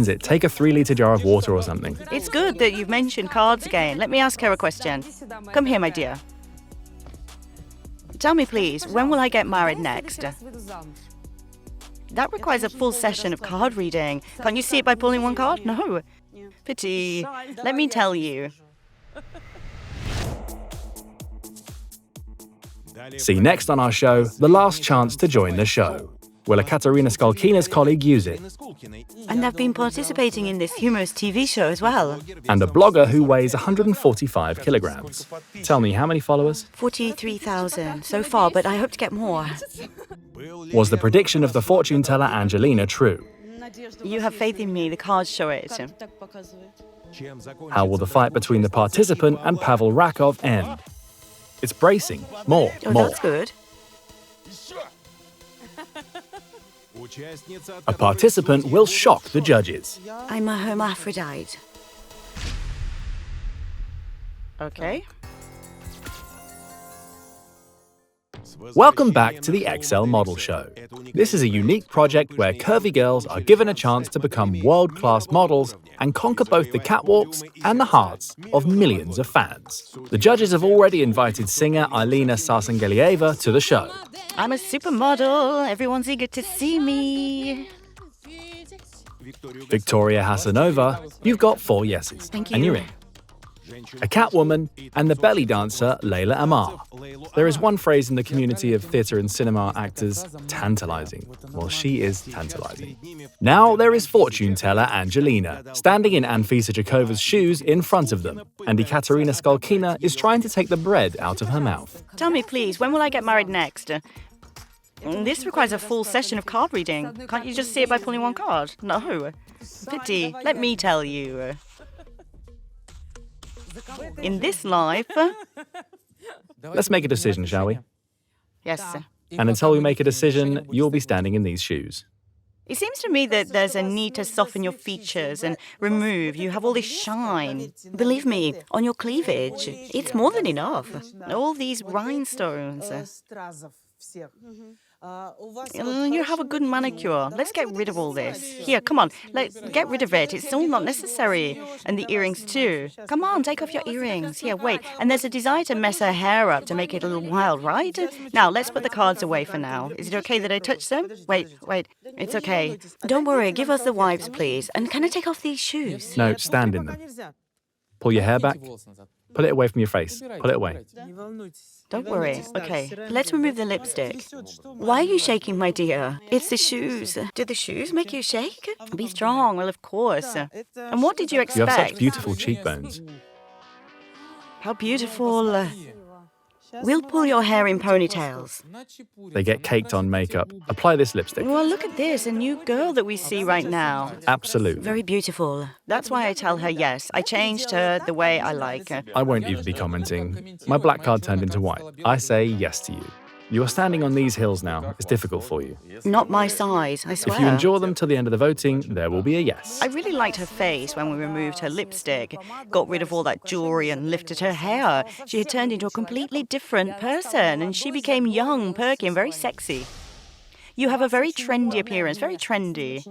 it. Take a 3-litre jar of water or something. It's good that you've mentioned cards again. Let me ask her a question. Come here, my dear. Tell me, please, when will I get married next? That requires a full session of card reading. Can't you see it by pulling one card? No. Pity. Let me tell you. See next on our show, the last chance to join the show. Will a Katarina Skolkina's colleague use it? And I've been participating in this humorous TV show as well. And a blogger who weighs 145 kilograms. Tell me, how many followers? 43,000 so far, but I hope to get more. Was the prediction of the fortune teller Angelina true? You have faith in me, the cards show it. How will the fight between the participant and Pavel Rakov end? It's bracing. More. Oh, that's good. A participant will shock the judges. I'm a hermaphrodite. Okay. Welcome back to the XL Model Show. This is a unique project where curvy girls are given a chance to become world-class models and conquer both the catwalks and the hearts of millions of fans. The judges have already invited singer Alina Sarsangelieva to the show. I'm a supermodel. Everyone's eager to see me. Victoria Hasanova, you've got 4 yeses. Thank And you. you're in. A Catwoman and the belly dancer Layla Amar. There is one phrase in the community of theatre and cinema actors, tantalizing. Well, she is tantalizing. Now there is fortune teller Angelina, standing in Anfisa Jakova's shoes in front of them, and Ekaterina Skalkina is trying to take the bread out of her mouth. Tell me, please, when will I get married next? This requires a full session of card reading. Can't you just see it by pulling one card? No. Pity. Let me tell you. In this life... Let's make a decision, shall we? Yes. And until we make a decision, you'll be standing in these shoes. It seems to me that there's a need to soften your features and remove. You have all this shine. Believe me, on your cleavage, it's more than enough. All these rhinestones. You have a good manicure. Let's get rid of all this. Here, come on. Let's get rid of it. It's all not necessary. And the earrings too. Come on, take off your earrings. Here, wait. And there's a desire to mess her hair up to make it a little wild, right? Now, let's put the cards away for now. Is it okay that I touch them? Wait. It's okay. Don't worry. Give us the wipes, please. And can I take off these shoes? No, stand in them. Pull your hair back. Pull it away from your face. Pull it away. Don't worry. Okay, let's remove the lipstick. Why are you shaking, my dear? It's the shoes. Do the shoes make you shake? Be strong. Well, of course. And what did you expect? You have such beautiful cheekbones. How beautiful. We'll pull your hair in ponytails. They get caked on makeup. Apply this lipstick. Well, look at this, a new girl that we see right now. Absolutely. Very beautiful. That's why I tell her yes. I changed her the way I like her. I won't even be commenting. My black card turned into white. I say yes to you. You are standing on these hills now. It's difficult for you. Not my size, I swear. If you endure them till the end of the voting, there will be a yes. I really liked her face when we removed her lipstick, got rid of all that jewelry and lifted her hair. She had turned into a completely different person, and she became young, perky, and very sexy. You have a very trendy appearance, very trendy.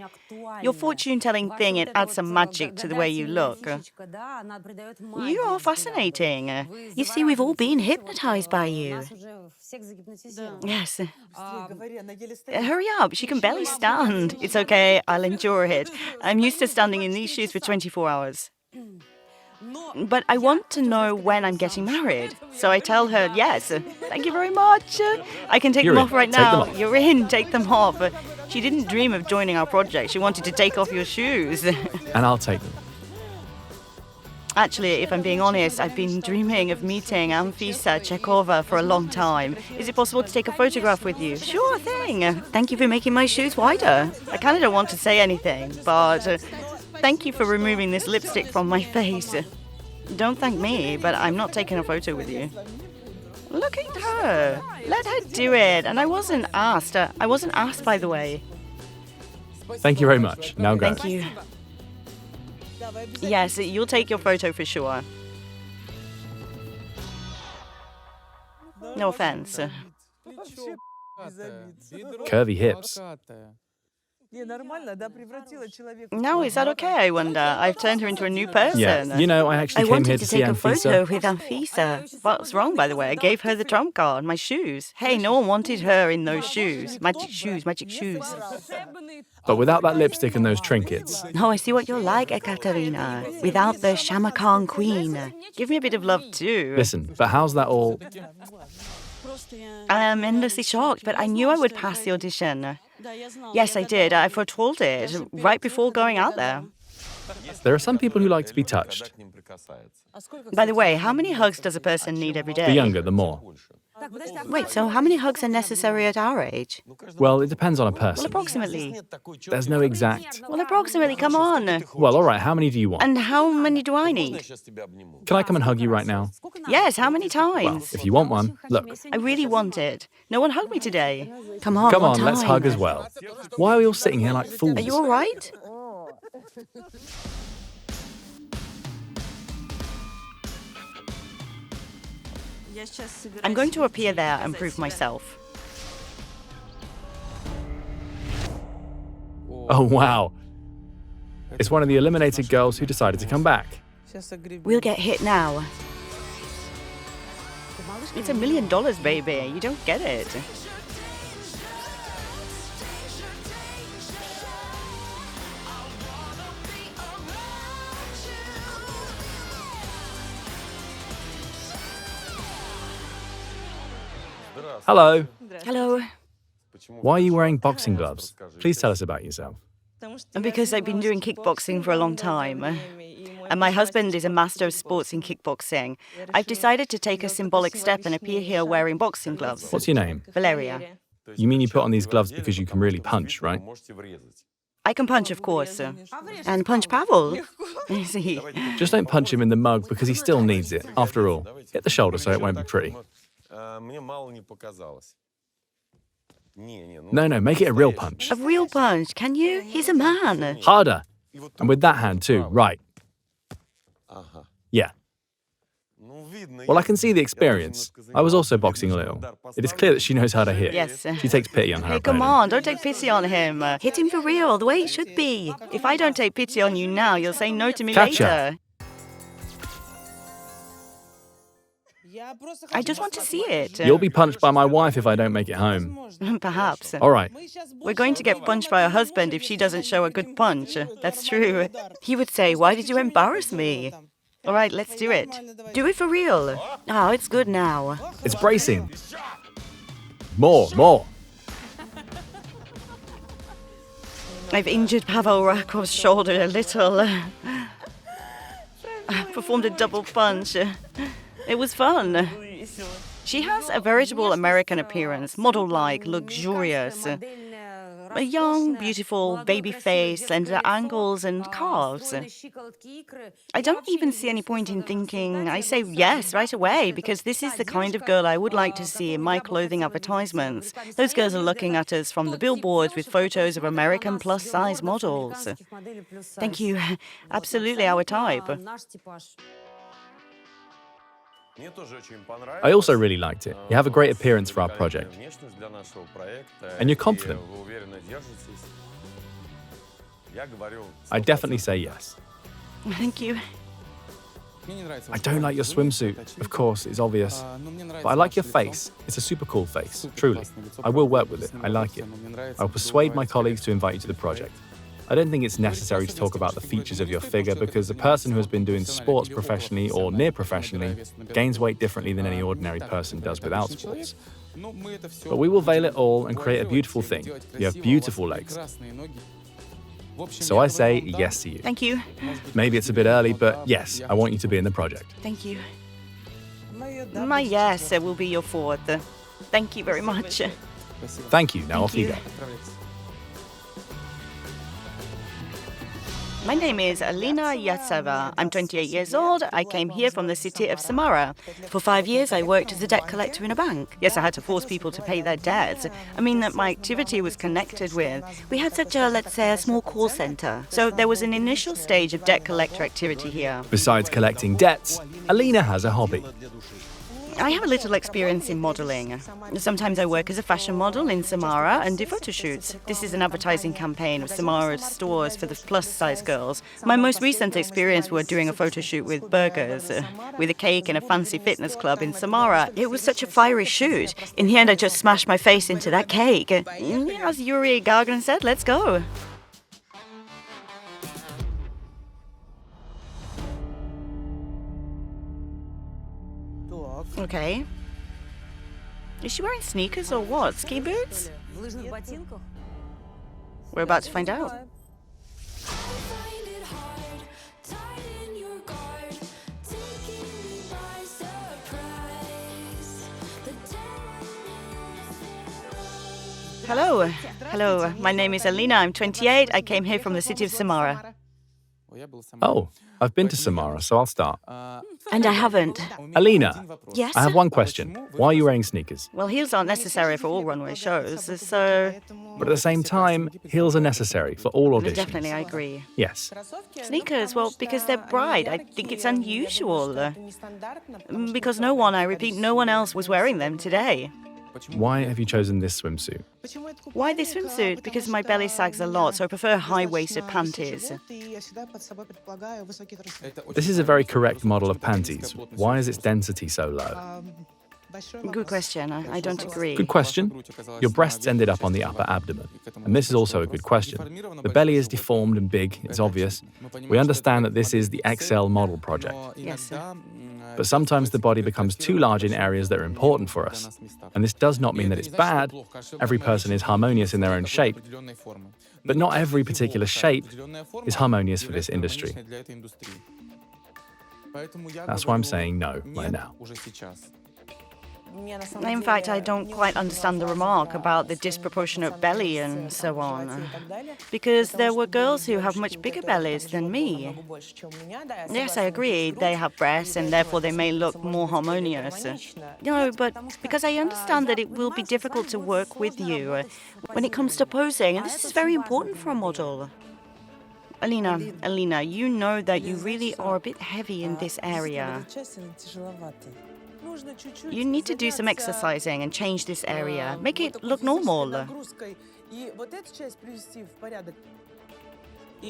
Your fortune-telling thing, it adds some magic to the way you look. You are fascinating. You see, we've all been hypnotized by you. Yes. Hurry up, she can barely stand. It's okay, I'll endure it. I'm used to standing in these shoes for 24 hours. But I want to know when I'm getting married. So I tell her, yes, thank you very much. I can take them off right now. You're in, take them off. She didn't dream of joining our project. She wanted to take off your shoes. And I'll take them. Actually, if I'm being honest, I've been dreaming of meeting Anfisa Chekova for a long time. Is it possible to take a photograph with you? Sure thing. Thank you for making my shoes wider. I kind of don't want to say anything, but thank you for removing this lipstick from my face. Don't thank me, but I'm not taking a photo with you. Look at her. Let her do it. And I wasn't asked. By the way. Thank you very much. Now go. Thank you. Yes, you'll take your photo for sure. No offense. Curvy hips. Now, is that okay, I wonder? I've turned her into a new person. Yeah, you know, I actually came here to see Anfisa. I wanted to take a photo with Anfisa. What's wrong, by the way? I gave her the trump card, my shoes. Hey, no one wanted her in those shoes. Magic shoes, magic shoes. But without that lipstick and those trinkets. Oh, I see what you're like, Ekaterina. Without the Shamakhan queen. Give me a bit of love, too. Listen, but how's that all... I'm endlessly shocked, but I knew I would pass the audition. Yes, I did. I foretold it right before going out there. There are some people who like to be touched. By the way, how many hugs does a person need every day? The younger, the more. Wait, so how many hugs are necessary at our age? Well, it depends on a person. Well, approximately. There's no exact... Well, approximately, come on. Well, all right, how many do you want? And how many do I need? Can I come and hug you right now? Yes, how many times? Well, if you want one, look. I really want it. No one hugged me today. Come on, Come on, let's hug as well. Why are we all sitting here like fools? Are you all right? I'm going to appear there and prove myself. Oh, wow. It's one of the eliminated girls who decided to come back. We'll get hit now. It's $1 million, baby. You don't get it. Hello. Hello. Why are you wearing boxing gloves? Please tell us about yourself. Because I've been doing kickboxing for a long time. And my husband is a master of sports in kickboxing. I've decided to take a symbolic step and appear here wearing boxing gloves. What's your name? Valeria. You mean you put on these gloves because you can really punch, right? I can punch, of course. And punch Pavel. See. Just don't punch him in the mug because he still needs it. After all, hit the shoulder so it won't be pretty. No, make it a real punch. A real punch, can you? He's a man. Harder. And with that hand too, right. Yeah. Well, I can see the experience. I was also boxing a little. It is clear that she knows how to hit. Yes. She takes pity on her Hey, come opponent. on, don't take pity on him. Hit him for real, the way it should be. If I don't take pity on you now, you'll say no to me Catch later. I just want to see it. You'll be punched by my wife if I don't make it home. Perhaps. All right. We're going to get punched by her husband if she doesn't show a good punch. That's true. He would say, "Why did you embarrass me?" All right, let's do it. Do it for real. Oh, it's good now. It's bracing. More. I've injured Pavel Rakov's shoulder a little. I performed a double punch. It was fun. She has a veritable American appearance, model-like, luxurious. A young, beautiful, baby face, slender ankles and calves. I don't even see any point in thinking. I say yes right away, because this is the kind of girl I would like to see in my clothing advertisements. Those girls are looking at us from the billboards with photos of American plus-size models. Thank you. Absolutely our type. I also really liked it. You have a great appearance for our project. And you're confident. I definitely say yes. Thank you. I don't like your swimsuit. Of course, it's obvious. But I like your face. It's a super cool face, truly. I will work with it. I like it. I'll persuade my colleagues to invite you to the project. I don't think it's necessary to talk about the features of your figure because a person who has been doing sports professionally or near professionally gains weight differently than any ordinary person does without sports. But we will veil it all and create a beautiful thing. You have beautiful legs. So I say yes to you. Thank you. Maybe it's a bit early, but yes, I want you to be in the project. Thank you. My yes will be your fourth. Thank you very much. Thank you. Now off you go. My name is Alina Yatseva. I'm 28 years old. I came here from the city of Samara. For 5 years, I worked as a debt collector in a bank. Yes, I had to force people to pay their debts. I mean that my activity was connected with. We had such a, let's say, a small call center. So there was an initial stage of debt collector activity here. Besides collecting debts, Alina has a hobby. I have a little experience in modeling. Sometimes I work as a fashion model in Samara and do photo shoots. This is an advertising campaign of Samara's stores for the plus-size girls. My most recent experience was doing a photo shoot with burgers, with a cake in a fancy fitness club in Samara. It was such a fiery shoot. In the end, I just smashed my face into that cake. As Yuri Gagarin said, let's go. Okay. Is she wearing sneakers or what? Ski boots? We're about to find out. Hello. My name is Alina. I'm 28. I came here from the city of Samara. Oh, I've been to Samara, so I'll start. And I haven't. Alina, Yes? I have one question. Why are you wearing sneakers? Well, heels aren't necessary for all runway shows, so... But at the same time, heels are necessary for all auditions. Definitely, I agree. Yes. Sneakers, well, because they're bright. I think it's unusual. Because no one, I repeat, no one else was wearing them today. Why have you chosen this swimsuit? Why this swimsuit? Because my belly sags a lot, so I prefer high-waisted panties. This is a very correct model of panties. Why is its density so low? Good question. I don't agree. Good question. Your breasts ended up on the upper abdomen. And this is also a good question. The belly is deformed and big, it's obvious. We understand that this is the XL model project. Yes, sir. But sometimes the body becomes too large in areas that are important for us. And this does not mean that it's bad. Every person is harmonious in their own shape. But not every particular shape is harmonious for this industry. That's why I'm saying no right now. In fact, I don't quite understand the remark about the disproportionate belly and so on. Because there were girls who have much bigger bellies than me. Yes, I agree, they have breasts and therefore they may look more harmonious. No, but because I understand that it will be difficult to work with you when it comes to posing, and this is very important for a model. Alina, you know that you really are a bit heavy in this area. You need to do some exercising and change this area. Make it look normal.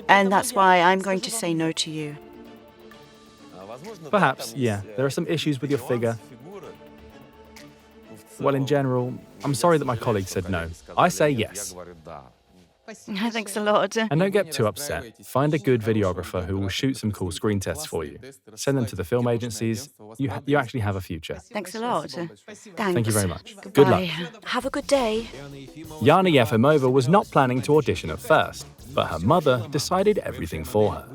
And that's why I'm going to say no to you. Perhaps, yeah, there are some issues with your figure. Well, in general, I'm sorry that my colleague said no. I say yes. Thanks a lot. And don't get too upset. Find a good videographer who will shoot some cool screen tests for you. Send them to the film agencies. You actually have a future. Thanks a lot. Thanks. Thank you very much. Goodbye. Good luck. Have a good day. Yana Yefimova was not planning to audition at first, but her mother decided everything for her.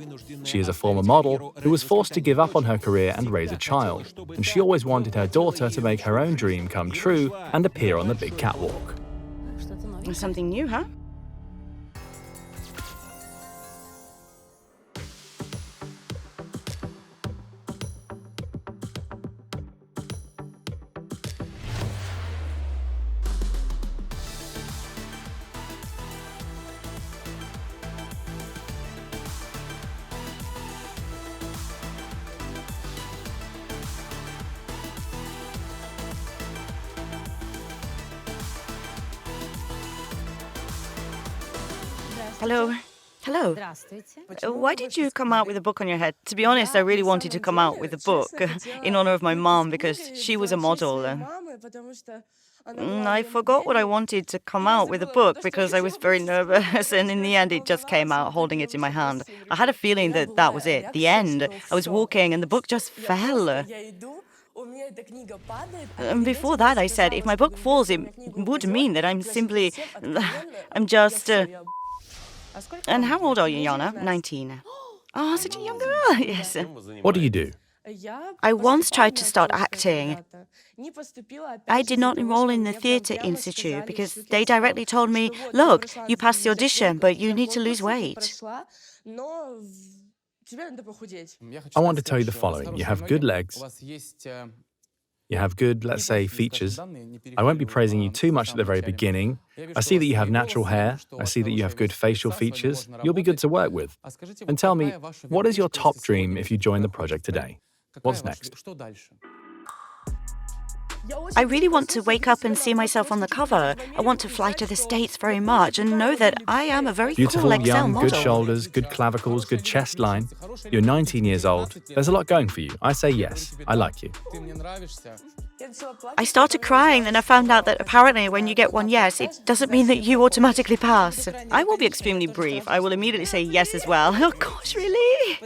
She is a former model who was forced to give up on her career and raise a child, and she always wanted her daughter to make her own dream come true and appear on the big catwalk. Something new, huh? Hello. Hello. Why did you come out with a book on your head? To be honest, I really wanted to come out with a book in honor of my mom because she was a model. I forgot what I wanted to come out with a book because I was very nervous, and in the end it just came out holding it in my hand. I had a feeling that that was it, the end. I was walking and the book just fell. And before that I said, if my book falls, it would mean that I'm just... And how old are you, Yana? 19. Oh, such a young girl. Yes. What do you do? I once tried to start acting. I did not enroll in the theatre institute because they directly told me, look, you passed the audition, but you need to lose weight. I want to tell you the following. You have good legs. You have good, let's say, features. I won't be praising you too much at the very beginning. I see that you have natural hair. I see that you have good facial features. You'll be good to work with. And tell me, what is your top dream if you join the project today? What's next? I really want to wake up and see myself on the cover. I want to fly to the States very much and know that I am a very beautiful, cool XL young, model. good shoulders, good clavicles, good chest line. You're 19 years old. There's a lot going for you. I say yes. I like you. I started crying, then I found out that apparently when you get one yes, it doesn't mean that you automatically pass. I will be extremely brief. I will immediately say yes as well. Oh gosh, really?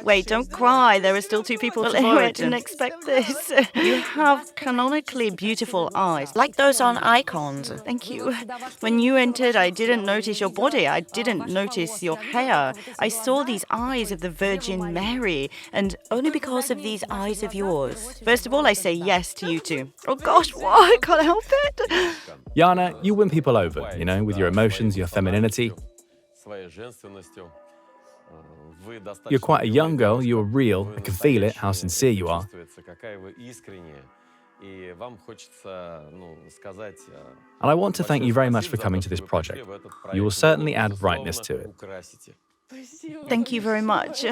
Wait, don't cry. There are still two people to vote. I didn't expect this. You have canonically beautiful eyes, like those on icons. Thank you. When you entered, I didn't notice your body. I didn't notice your hair. I saw these eyes of the Virgin Mary, and only because of these eyes of yours. First of all, I say yes to you two. Oh gosh, what? I can't help it. Yana, you win people over, with your emotions, your femininity. You're quite a young girl, you're real, I can feel it, how sincere you are. And I want to thank you very much for coming to this project. You will certainly add brightness to it. Thank you very much.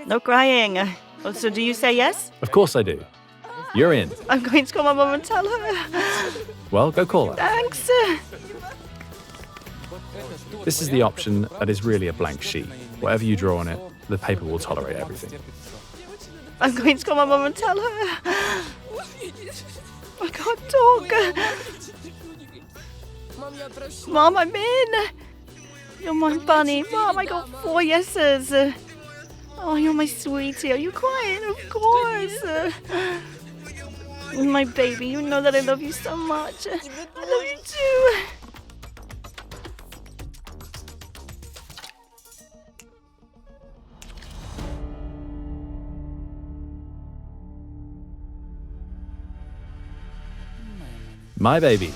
No crying. So do you say yes? Of course I do. You're in. I'm going to call my mum and tell her. Well, go call her. Thanks. This is the option that is really a blank sheet. Whatever you draw on it, the paper will tolerate everything. I'm going to call my mum and tell her. I can't talk. Mom, I'm in. You're my bunny. Mom, I got 4 yeses. Oh, you're my sweetie. Are you crying? Of course. My baby, you know that I love you so much. I love you too. My baby.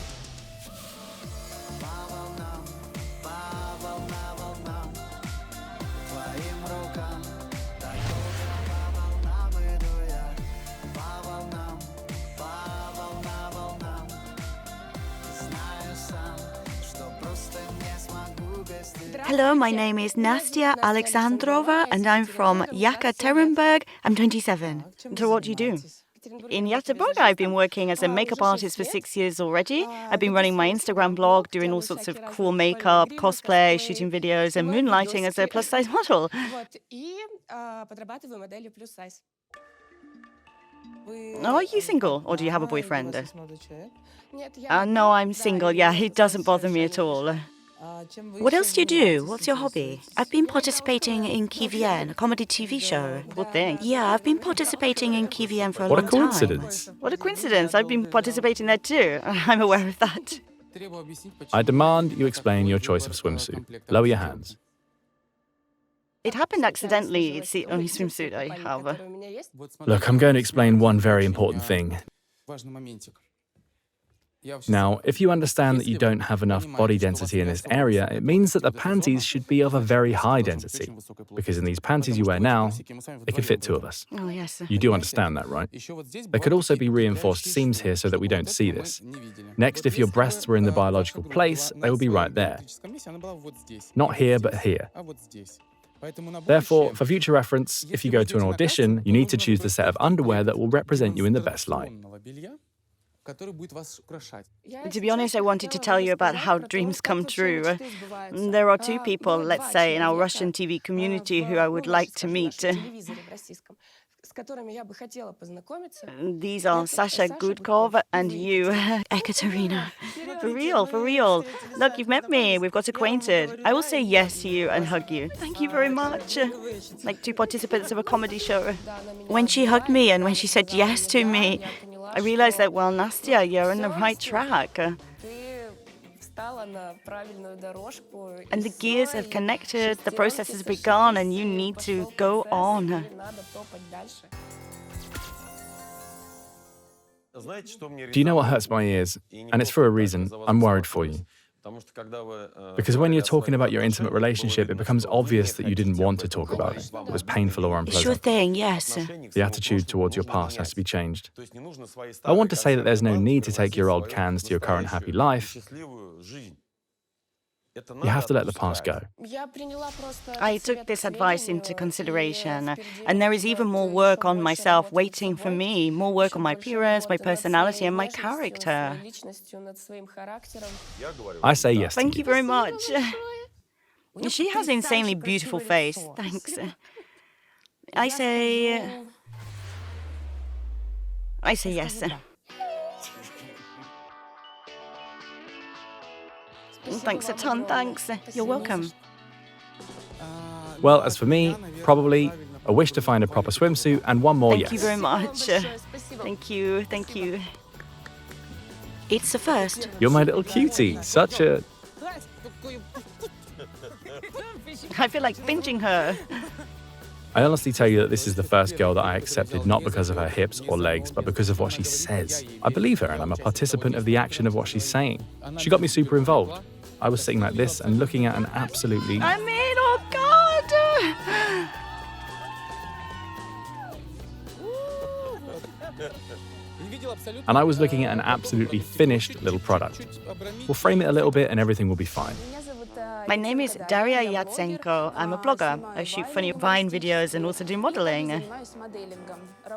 Hello, my name is Nastya Alexandrova and I'm from Yekaterinburg. I'm 27. So what do you do? In Yekaterinburg, I've been working as a makeup artist for 6 years already. I've been running my Instagram blog, doing all sorts of cool makeup, cosplay, shooting videos and moonlighting as a plus-size model. Are you single or do you have a boyfriend? No, I'm single. Yeah, it doesn't bother me at all. What else do you do? What's your hobby? I've been participating in KVN, a comedy TV show. What thing? Yeah, I've been participating in KVN for a long time. What a coincidence. What a coincidence. I've been participating there too. I'm aware of that. I demand you explain your choice of swimsuit. Lower your hands. It happened accidentally. It's the only swimsuit I have. Look, I'm going to explain one very important thing. Now, if you understand that you don't have enough body density in this area, it means that the panties should be of a very high density. Because in these panties you wear now, it could fit 2 of us. Oh, yes. You do understand that, right? There could also be reinforced seams here so that we don't see this. Next, if your breasts were in the biological place, they would be right there. Not here, but here. Therefore, for future reference, if you go to an audition, you need to choose the set of underwear that will represent you in the best light. To be honest, I wanted to tell you about how dreams come true. There are 2 people, let's say, in our Russian TV community who I would like to meet. These are Sasha Gudkov and you, Ekaterina. For real, for real. Look, you've met me. We've got acquainted. I will say yes to you and hug you. Thank you very much. Like 2 participants of a comedy show. When she hugged me and when she said yes to me, I realized that, well, Nastya, you're on the right track. And the gears have connected, the process has begun, and you need to go on. Do you know what hurts my ears? And it's for a reason. I'm worried for you. Because when you're talking about your intimate relationship, it becomes obvious that you didn't want to talk about it. It was painful or unpleasant. Sure thing, yes. The attitude towards your past has to be changed. I want to say that there's no need to take your old cans to your current happy life. You have to let the past go. I took this advice into consideration, and there is even more work on myself waiting for me, more work on my appearance, my personality, and my character. I say yes. Thank you very much. She has an insanely beautiful face. Thanks. I say yes. Thanks a ton, thanks. You're welcome. Well, as for me, probably a wish to find a proper swimsuit and one more yes. Thank you very much. Thank you, thank you. It's a first. You're my little cutie, such a... I feel like binging her. I honestly tell you that this is the first girl that I accepted not because of her hips or legs, but because of what she says. I believe her and I'm a participant of the action of what she's saying. She got me super involved. I was sitting like this and looking at an absolutely... I mean, oh God! And I was looking at an absolutely finished little product. We'll frame it a little bit and everything will be fine. My name is Daria Yatsenko. I'm a blogger. I shoot funny Vine videos and also do modeling.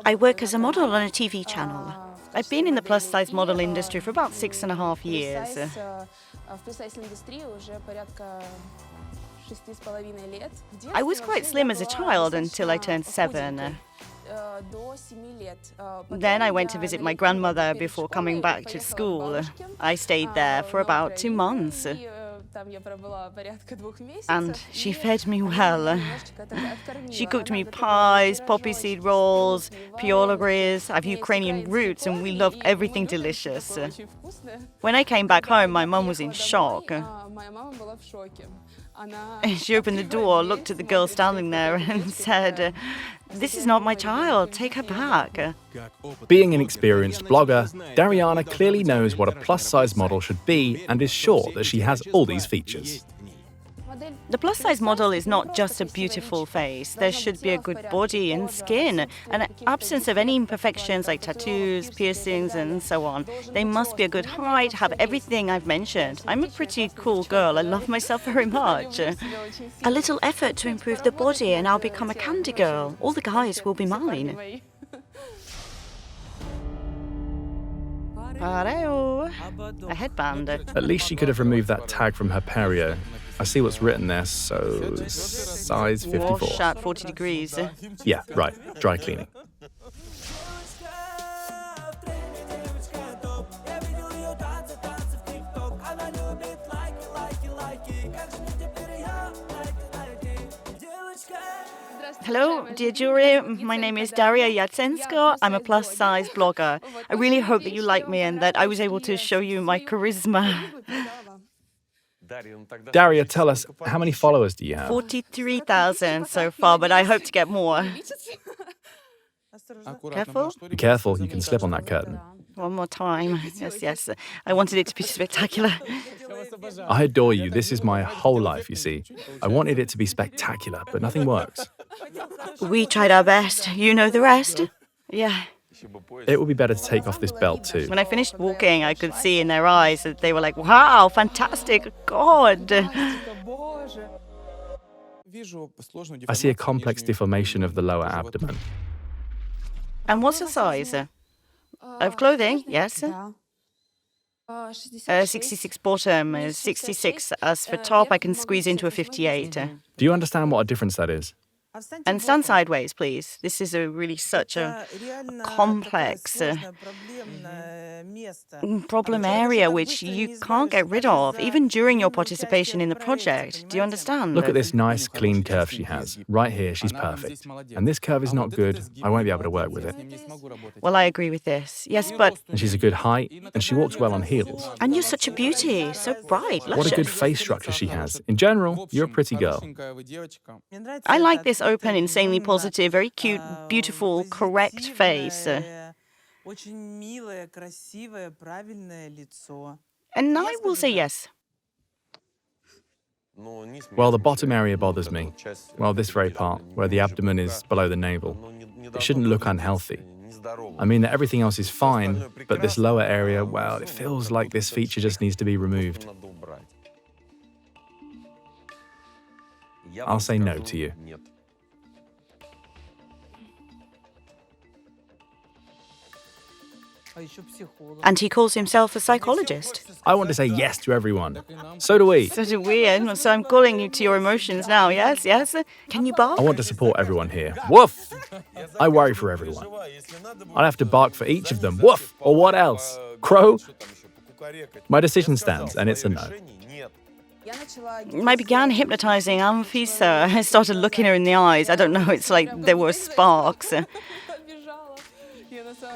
I work as a model on a TV channel. I've been in the plus-size model industry for about 6.5 years. I was quite slim as a child until I turned 7. Then I went to visit my grandmother before coming back to school. I stayed there for about 2 months. And she fed me well. She cooked me pies, poppy seed rolls, piolagris. I have Ukrainian roots and we love everything delicious. When I came back home, my mum was in shock. She opened the door, looked at the girl standing there and said, "This is not my child, take her back." Being an experienced blogger, Dariana clearly knows what a plus-size model should be and is sure that she has all these features. The plus-size model is not just a beautiful face. There should be a good body and skin, an absence of any imperfections like tattoos, piercings, and so on. They must be a good height, have everything I've mentioned. I'm a pretty cool girl. I love myself very much. A little effort to improve the body and I'll become a candy girl. All the guys will be mine. Pareo. A headband. At least she could have removed that tag from her perio. I see what's written there, so size 54. Wash at 40 degrees. Yeah, right, dry cleaning. Hello, dear jury. My name is Daria Yatsensko. I'm a plus-size blogger. I really hope that you like me and that I was able to show you my charisma. Daria, tell us, how many followers do you have? 43,000 so far, but I hope to get more. Careful. Be careful, you can slip on that curtain. One more time. Yes. I wanted it to be spectacular. I adore you. This is my whole life, you see. I wanted it to be spectacular, but nothing works. We tried our best. You know the rest. Yeah. It would be better to take off this belt too. When I finished walking, I could see in their eyes that they were like, "Wow, fantastic, God." I see a complex deformation of the lower abdomen. And what's your size? Of clothing, yes. 66 bottom, 66 as for top. I can squeeze into a 58. Do you understand what a difference that is? And stand sideways, please. This is really such a complex problem area which you can't get rid of, even during your participation in the project. Do you understand? Look at this nice, clean curve she has. Right here, she's perfect. And this curve is not good. I won't be able to work with it. Well, I agree with this. Yes, but... And she's a good height, and she walks well on heels. And you're such a beauty, so bright, luscious. What a good face structure she has. In general, you're a pretty girl. I like this open, insanely positive, very cute, beautiful, correct face. And I will say yes. Well, the bottom area bothers me. Well, this very part, where the abdomen is below the navel. It shouldn't look unhealthy. I mean that everything else is fine, but this lower area, well, it feels like this feature just needs to be removed. I'll say no to you. And he calls himself a psychologist. I want to say yes to everyone. So do we. So do we, and so I'm calling you to your emotions now, yes? Can you bark? I want to support everyone here. Woof! I worry for everyone. I'll have to bark for each of them. Woof! Or what else? Crow? My decision stands, and it's a no. I began hypnotizing Anfisa. I started looking her in the eyes. I don't know, it's like there were sparks.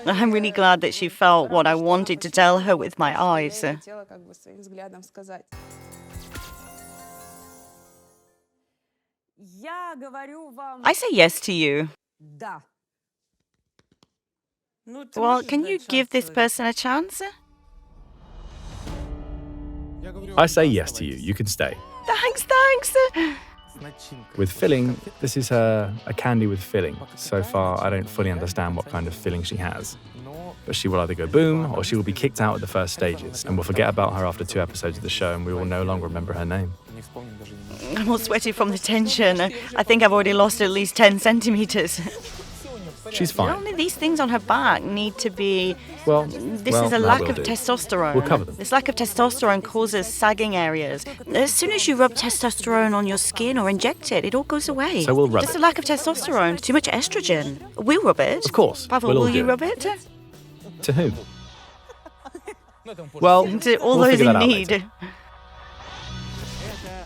I'm really glad that she felt what I wanted to tell her with my eyes. I say yes to you. Well, can you give this person a chance? I say yes to you. You can stay. Thanks. With filling, this is a candy with filling. So far, I don't fully understand what kind of filling she has. But she will either go boom, or she will be kicked out at the first stages, and we'll forget about her after 2 episodes of the show, and we will no longer remember her name. I'm all sweaty from the tension. I think I've already lost at least 10 centimeters. She's fine. Only these things on her back need to be... This is a that lack will of do. testosterone. We'll cover them. This lack of testosterone causes sagging areas. As soon as you rub testosterone on your skin or inject it, it all goes away. So we'll rub Just it. a lack of testosterone, too much estrogen. We'll rub it. Of course, Pavel, we'll all will you do rub it? To whom? Well, To all we'll those figure in that out need. later.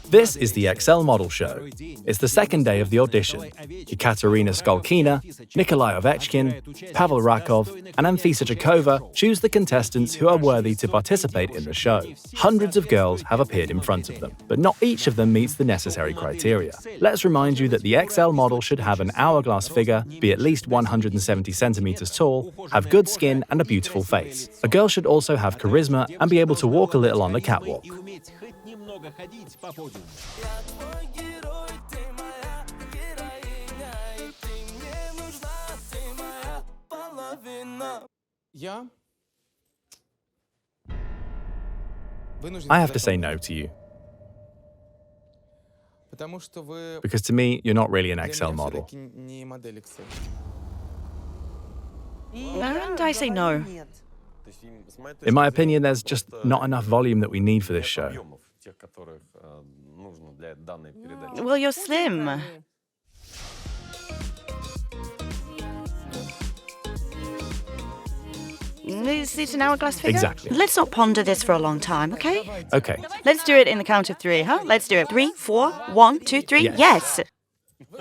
This is the Excel model show. It's the second day of the audition. Ekaterina Skolkina, Nikolai Ovechkin, Pavel Rakov, and Anfisa Jakova choose the contestants who are worthy to participate in the show. Hundreds of girls have appeared in front of them, but not each of them meets the necessary criteria. Let's remind you that the Excel model should have an hourglass figure, be at least 170 centimeters tall, have good skin and a beautiful face. A girl should also have charisma and be able to walk a little on the catwalk. I have to say no to you, because to me, you're not really an Excel model. And I say no. In my opinion, there's just not enough volume that we need for this show. Well, you're slim. Is it an hourglass figure? Exactly. Let's not ponder this for a long time, okay? Okay, Let's do it in the count of three, huh? Let's do it. 3, 4, 1, 2, 3. Yes. Yes.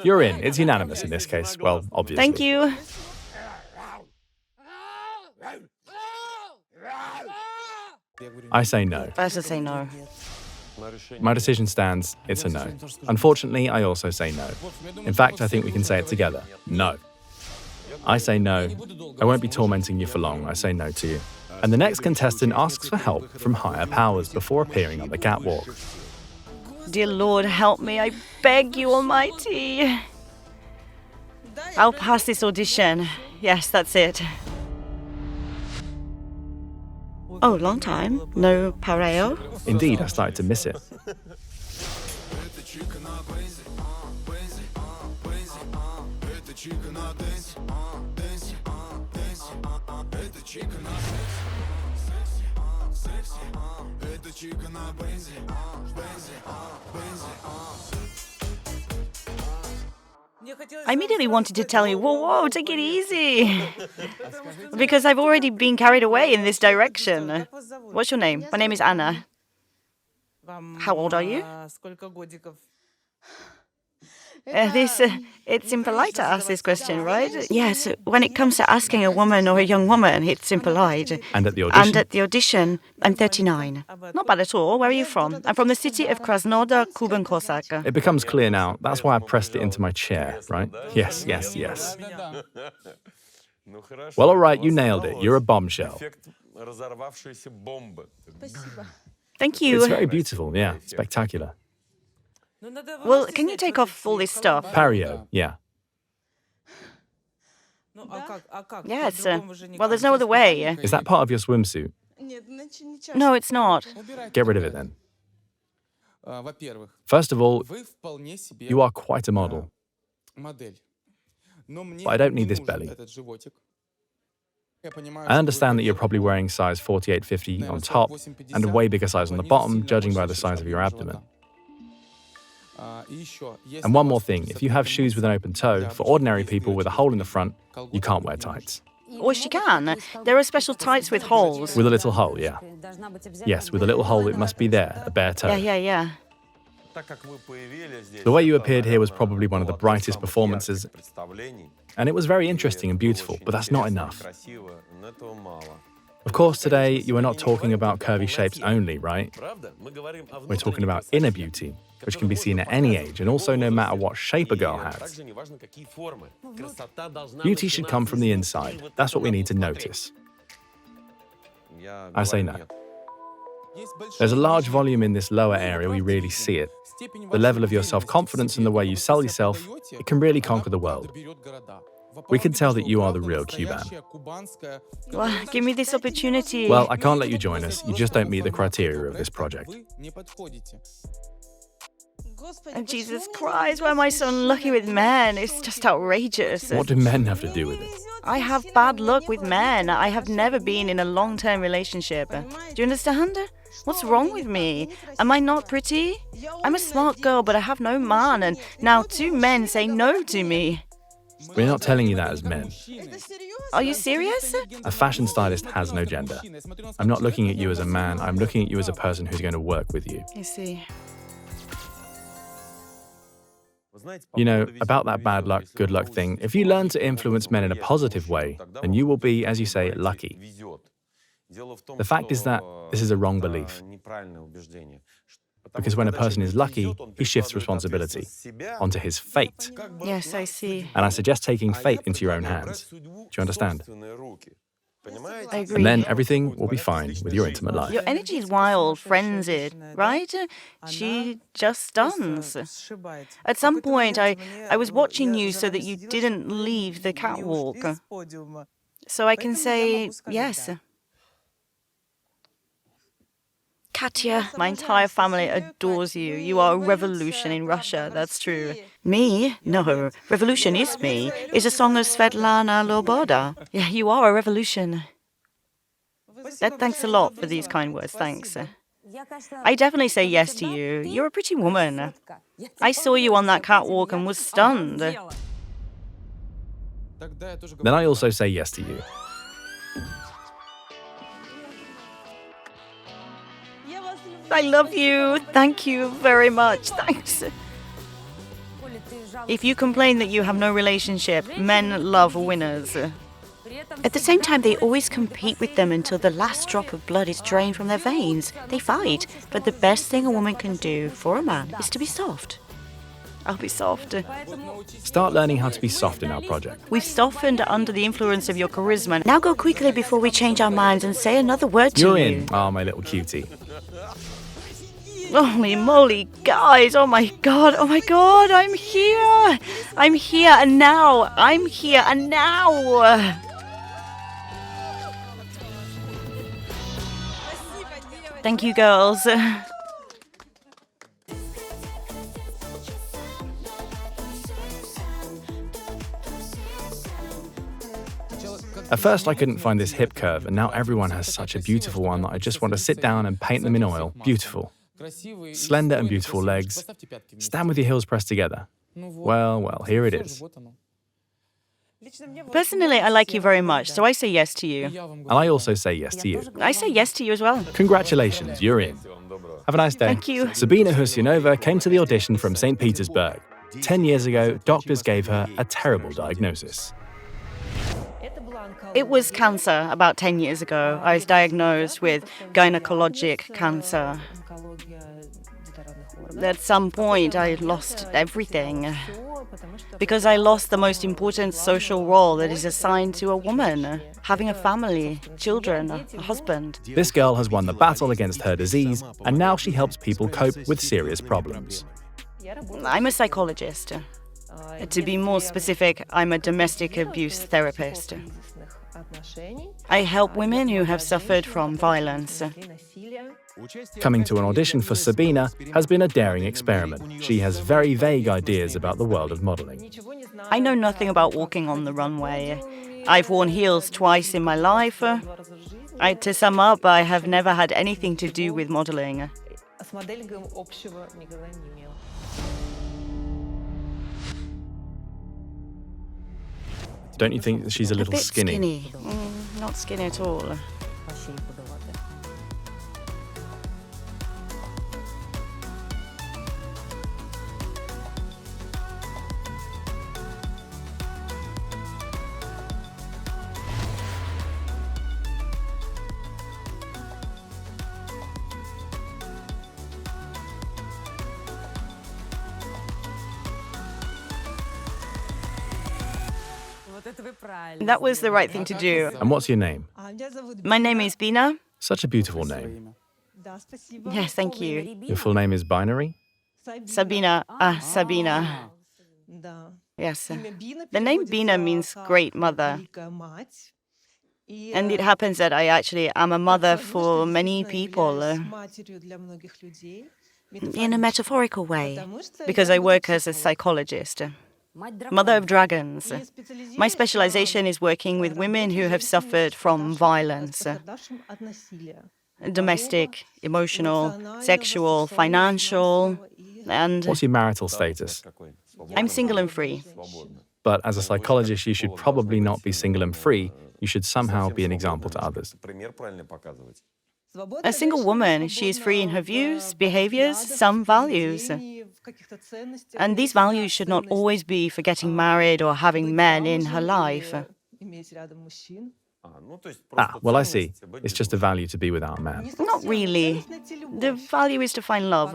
you're in. It's unanimous in this case. Well, obviously. Thank you. I say no. I also say no. My decision stands. It's a no. Unfortunately, I also say no. In fact, I think we can say it together. No. I say no. I won't be tormenting you for long. I say no to you. And the next contestant asks for help from higher powers before appearing on the catwalk. Dear Lord, help me. I beg you, Almighty. I'll pass this audition. Yes, that's it. Oh, long time. No pareo. Indeed, I started to miss it. I immediately wanted to tell you, whoa, take it easy. Because I've already been carried away in this direction. What's your name? My name is Anna. How old are you? It's impolite to ask this question, right? Yes, when it comes to asking a woman or a young woman, it's impolite. And at the audition? I'm 39. Not bad at all. Where are you from? I'm from the city of Krasnodar, Kuban Cossack. It becomes clear now. That's why I pressed it into my chair, right? Yes. Well, all right, you nailed it. You're a bombshell. Thank you. It's very beautiful, yeah. Spectacular. Well, can you take off all this stuff? Pareo, yeah. Yes. Well, there's no other way. Is that part of your swimsuit? No, it's not. Get rid of it then. First of all, you are quite a model. But I don't need this belly. I understand that you're probably wearing size 48-50 on top and a way bigger size on the bottom, judging by the size of your abdomen. And one more thing, if you have shoes with an open toe, for ordinary people with a hole in the front, you can't wear tights. Or she can. There are special tights with holes. With a little hole, yeah. Yes, with a little hole, it must be there, a bare toe. Yeah. The way you appeared here was probably one of the brightest performances, and it was very interesting and beautiful, but that's not enough. Of course, today, you are not talking about curvy shapes only, right? We're talking about inner beauty, which can be seen at any age and also no matter what shape a girl has. Beauty should come from the inside. That's what we need to notice. I say no. There's a large volume in this lower area, we really see it. The level of your self-confidence and the way you sell yourself, it can really conquer the world. We can tell that you are the real Cuban. Well, give me this opportunity. Well, I can't let you join us. You just don't meet the criteria of this project. And Jesus Christ, why am I so unlucky with men? It's just outrageous. What do men have to do with it? I have bad luck with men. I have never been in a long-term relationship. Do you understand? What's wrong with me? Am I not pretty? I'm a smart girl, but I have no man, and now 2 men say no to me. We're not telling you that as men. Are you serious? A fashion stylist has no gender. I'm not looking at you as a man, I'm looking at you as a person who's going to work with you. I see. You know, about that bad luck, good luck thing, if you learn to influence men in a positive way, then you will be, as you say, lucky. The fact is that this is a wrong belief. Because when a person is lucky, he shifts responsibility onto his fate. Yes, I see. And I suggest taking fate into your own hands. Do you understand? I agree. And then everything will be fine with your intimate life. Your energy is wild, frenzied, right? She just stuns. At some point, I was watching you so that you didn't leave the catwalk. So I can say yes. Katya, my entire family adores you. You are a revolution in Russia, that's true. Me? No, revolution is me. It's a song of Svetlana Loboda. Yeah, you are a revolution. Thanks a lot for these kind words, thanks. I definitely say yes to you. You're a pretty woman. I saw you on that catwalk and was stunned. Then I also say yes to you. I love you. Thank you very much. Thanks. If you complain that you have no relationship, men love winners. At the same time, they always compete with them until the last drop of blood is drained from their veins. They fight. But the best thing a woman can do for a man is to be soft. I'll be soft. Start learning how to be soft in our project. We've softened under the influence of your charisma. Now go quickly before we change our minds and say another word to you. You're in. Ah, my little cutie. Holy moly, guys, oh my god, I'm here. I'm here and now. I'm here and now. Thank you, girls. At first, I couldn't find this hip curve, and now everyone has such a beautiful one that I just want to sit down and paint them in oil. Beautiful. Slender and beautiful legs. Stand with your heels pressed together. Well, here it is. Personally, I like you very much, so I say yes to you. And I also say yes to you. I say yes to you as well. Congratulations, you're in. Have a nice day. Thank you. Sabina Husyanova came to the audition from St. Petersburg. 10 years ago, doctors gave her a terrible diagnosis. It was cancer about 10 years ago. I was diagnosed with gynecologic cancer. At some point, I lost everything. Because I lost the most important social role that is assigned to a woman. Having a family, children, a husband. This girl has won the battle against her disease, and now she helps people cope with serious problems. I'm a psychologist. To be more specific, I'm a domestic abuse therapist. I help women who have suffered from violence. Coming to an audition for Sabina has been a daring experiment. She has very vague ideas about the world of modeling. I know nothing about walking on the runway. I've worn heels twice in my life. To sum up, I have never had anything to do with modeling. Don't you think that she's a little bit skinny? Not skinny at all. That was the right thing to do. And what's your name? My name is Bina. Such a beautiful name. Yes, thank you. Your full name is Binary? Sabina. Sabina. Yes. The name Bina means great mother. And it happens that I actually am a mother for many people. In a metaphorical way, because I work as a psychologist. Mother of dragons. My specialization is working with women who have suffered from violence. Domestic, emotional, sexual, financial, and What's your marital status? I'm single and free. But as a psychologist, you should probably not be single and free. You should somehow be an example to others. A single woman, she is free in her views, behaviors, some values. And these values should not always be for getting married or having men in her life. Well, I see. It's just a value to be without a man. Not really. The value is to find love.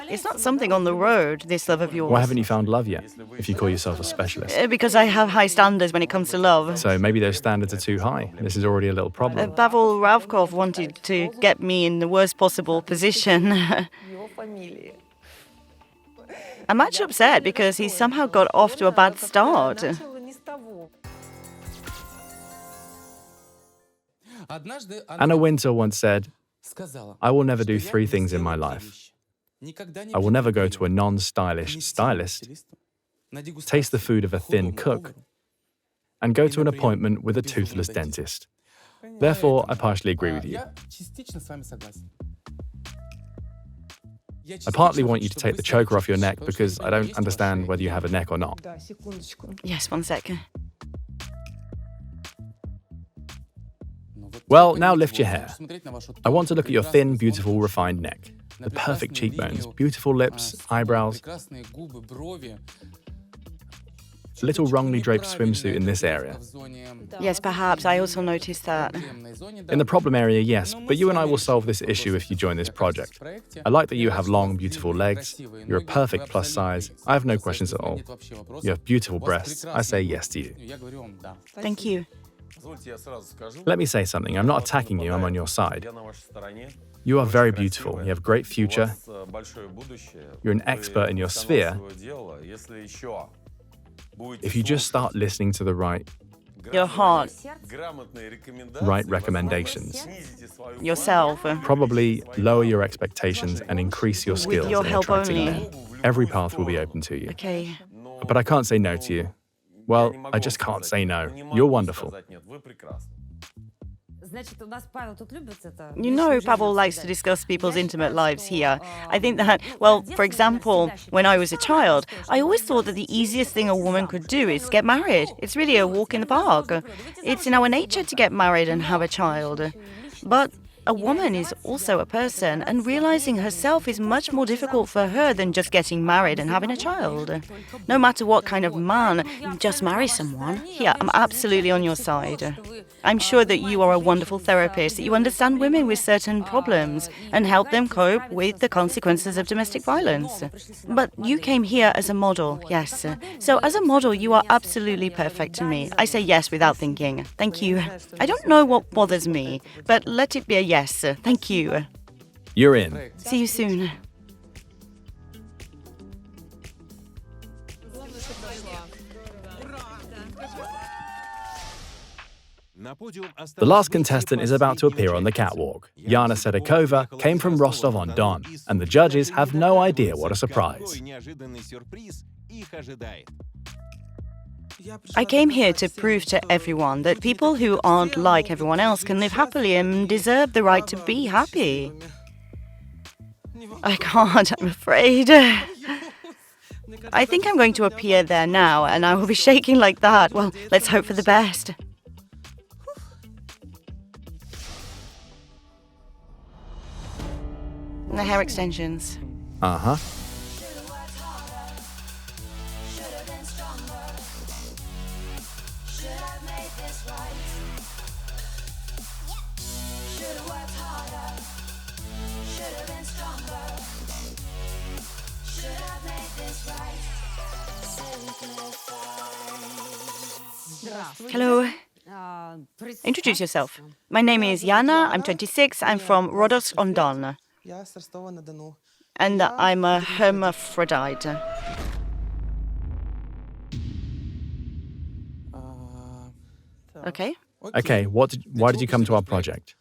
It's not something on the road, this love of yours. Why haven't you found love yet, if you call yourself a specialist? Because I have high standards when it comes to love. So maybe those standards are too high. This is already a little problem. Pavel Ravkov wanted to get me in the worst possible position. I'm much upset because he somehow got off to a bad start. Anna Wintour once said, "I will never do three things in my life. I will never go to a non-stylish stylist, taste the food of a thin cook, and go to an appointment with a toothless dentist." Therefore, I partially agree with you. I partly want you to take the choker off your neck because I don't understand whether you have a neck or not. Yes, one sec. Well, now lift your hair. I want to look at your thin, beautiful, refined neck. The perfect cheekbones, beautiful lips, eyebrows. A little wrongly draped swimsuit in this area. Yes, perhaps. I also noticed that. In the problem area, yes, but you and I will solve this issue if you join this project. I like that you have long, beautiful legs. You're a perfect plus size. I have no questions at all. You have beautiful breasts. I say yes to you. Thank you. Let me say something. I'm not attacking you. I'm on your side. You are very beautiful. You have a great future. You're an expert in your sphere. If you just start listening to the right Your heart, recommendations, yourself. probably lower your expectations and increase your skills With your in help attracting only. men, every path will be open to you. Okay. But I can't say no to you. Well, I just can't say no. You're wonderful. You know, Pavel likes to discuss people's intimate lives here. I think that, well, for example, when I was a child, I always thought that the easiest thing a woman could do is get married. It's really a walk in the park. It's in our nature to get married and have a child. But a woman is also a person, and realizing herself is much more difficult for her than just getting married and having a child. No matter what kind of man, just marry someone. Yeah, I'm absolutely on your side. I'm sure that you are a wonderful therapist, that you understand women with certain problems and help them cope with the consequences of domestic violence. But you came here as a model, yes. So as a model, you are absolutely perfect to me. I say yes without thinking. Thank you. I don't know what bothers me, but let it be a yes. Thank you. You're in. See you soon. The last contestant is about to appear on the catwalk. Yana Sedakova came from Rostov-on-Don, and the judges have no idea what a surprise. I came here to prove to everyone that people who aren't like everyone else can live happily and deserve the right to be happy. I can't, I'm afraid. I think I'm going to appear there now, and I will be shaking like that. Well, let's hope for the best. The hair extensions. Uh-huh. Hello. Introduce yourself. My name is Yana. I'm 26. I'm from Rostov-on-Don. And I'm a hermaphrodite. Okay. Okay, why did you come to our project?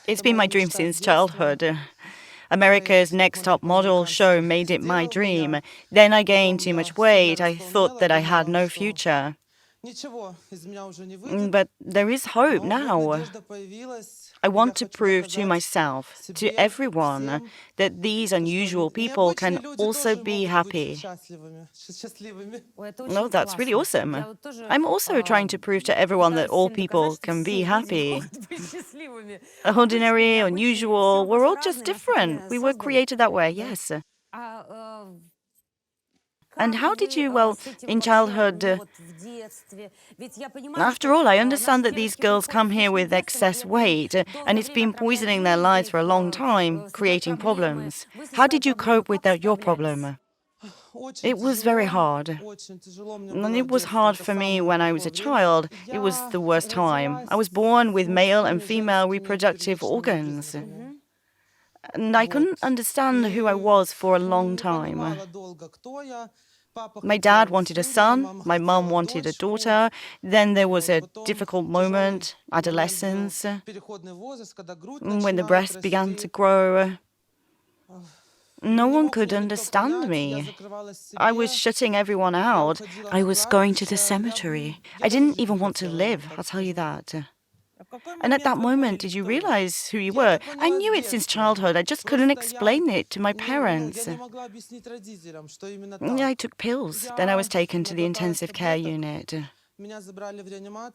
It's been my dream since childhood. America's Next Top Model show made it my dream. Then I gained too much weight. I thought that I had no future. But there is hope now. I want to prove to myself, to everyone, that these unusual people can also be happy. No, that's really awesome. I'm also trying to prove to everyone that all people can be happy. Ordinary, unusual, we're all just different. We were created that way, yes. And how did you, in childhood... After all, I understand that these girls come here with excess weight, and it's been poisoning their lives for a long time, creating problems. How did you cope with your problem? It was very hard. And it was hard for me when I was a child. It was the worst time. I was born with male and female reproductive organs. And I couldn't understand who I was for a long time. My dad wanted a son, my mum wanted a daughter, then there was a difficult moment, adolescence, when the breast began to grow. No one could understand me. I was shutting everyone out. I was going to the cemetery. I didn't even want to live, I'll tell you that. And at that moment, did you realize who you were? I knew it since childhood. I just couldn't explain it to my parents. I took pills. Then I was taken to the intensive care unit.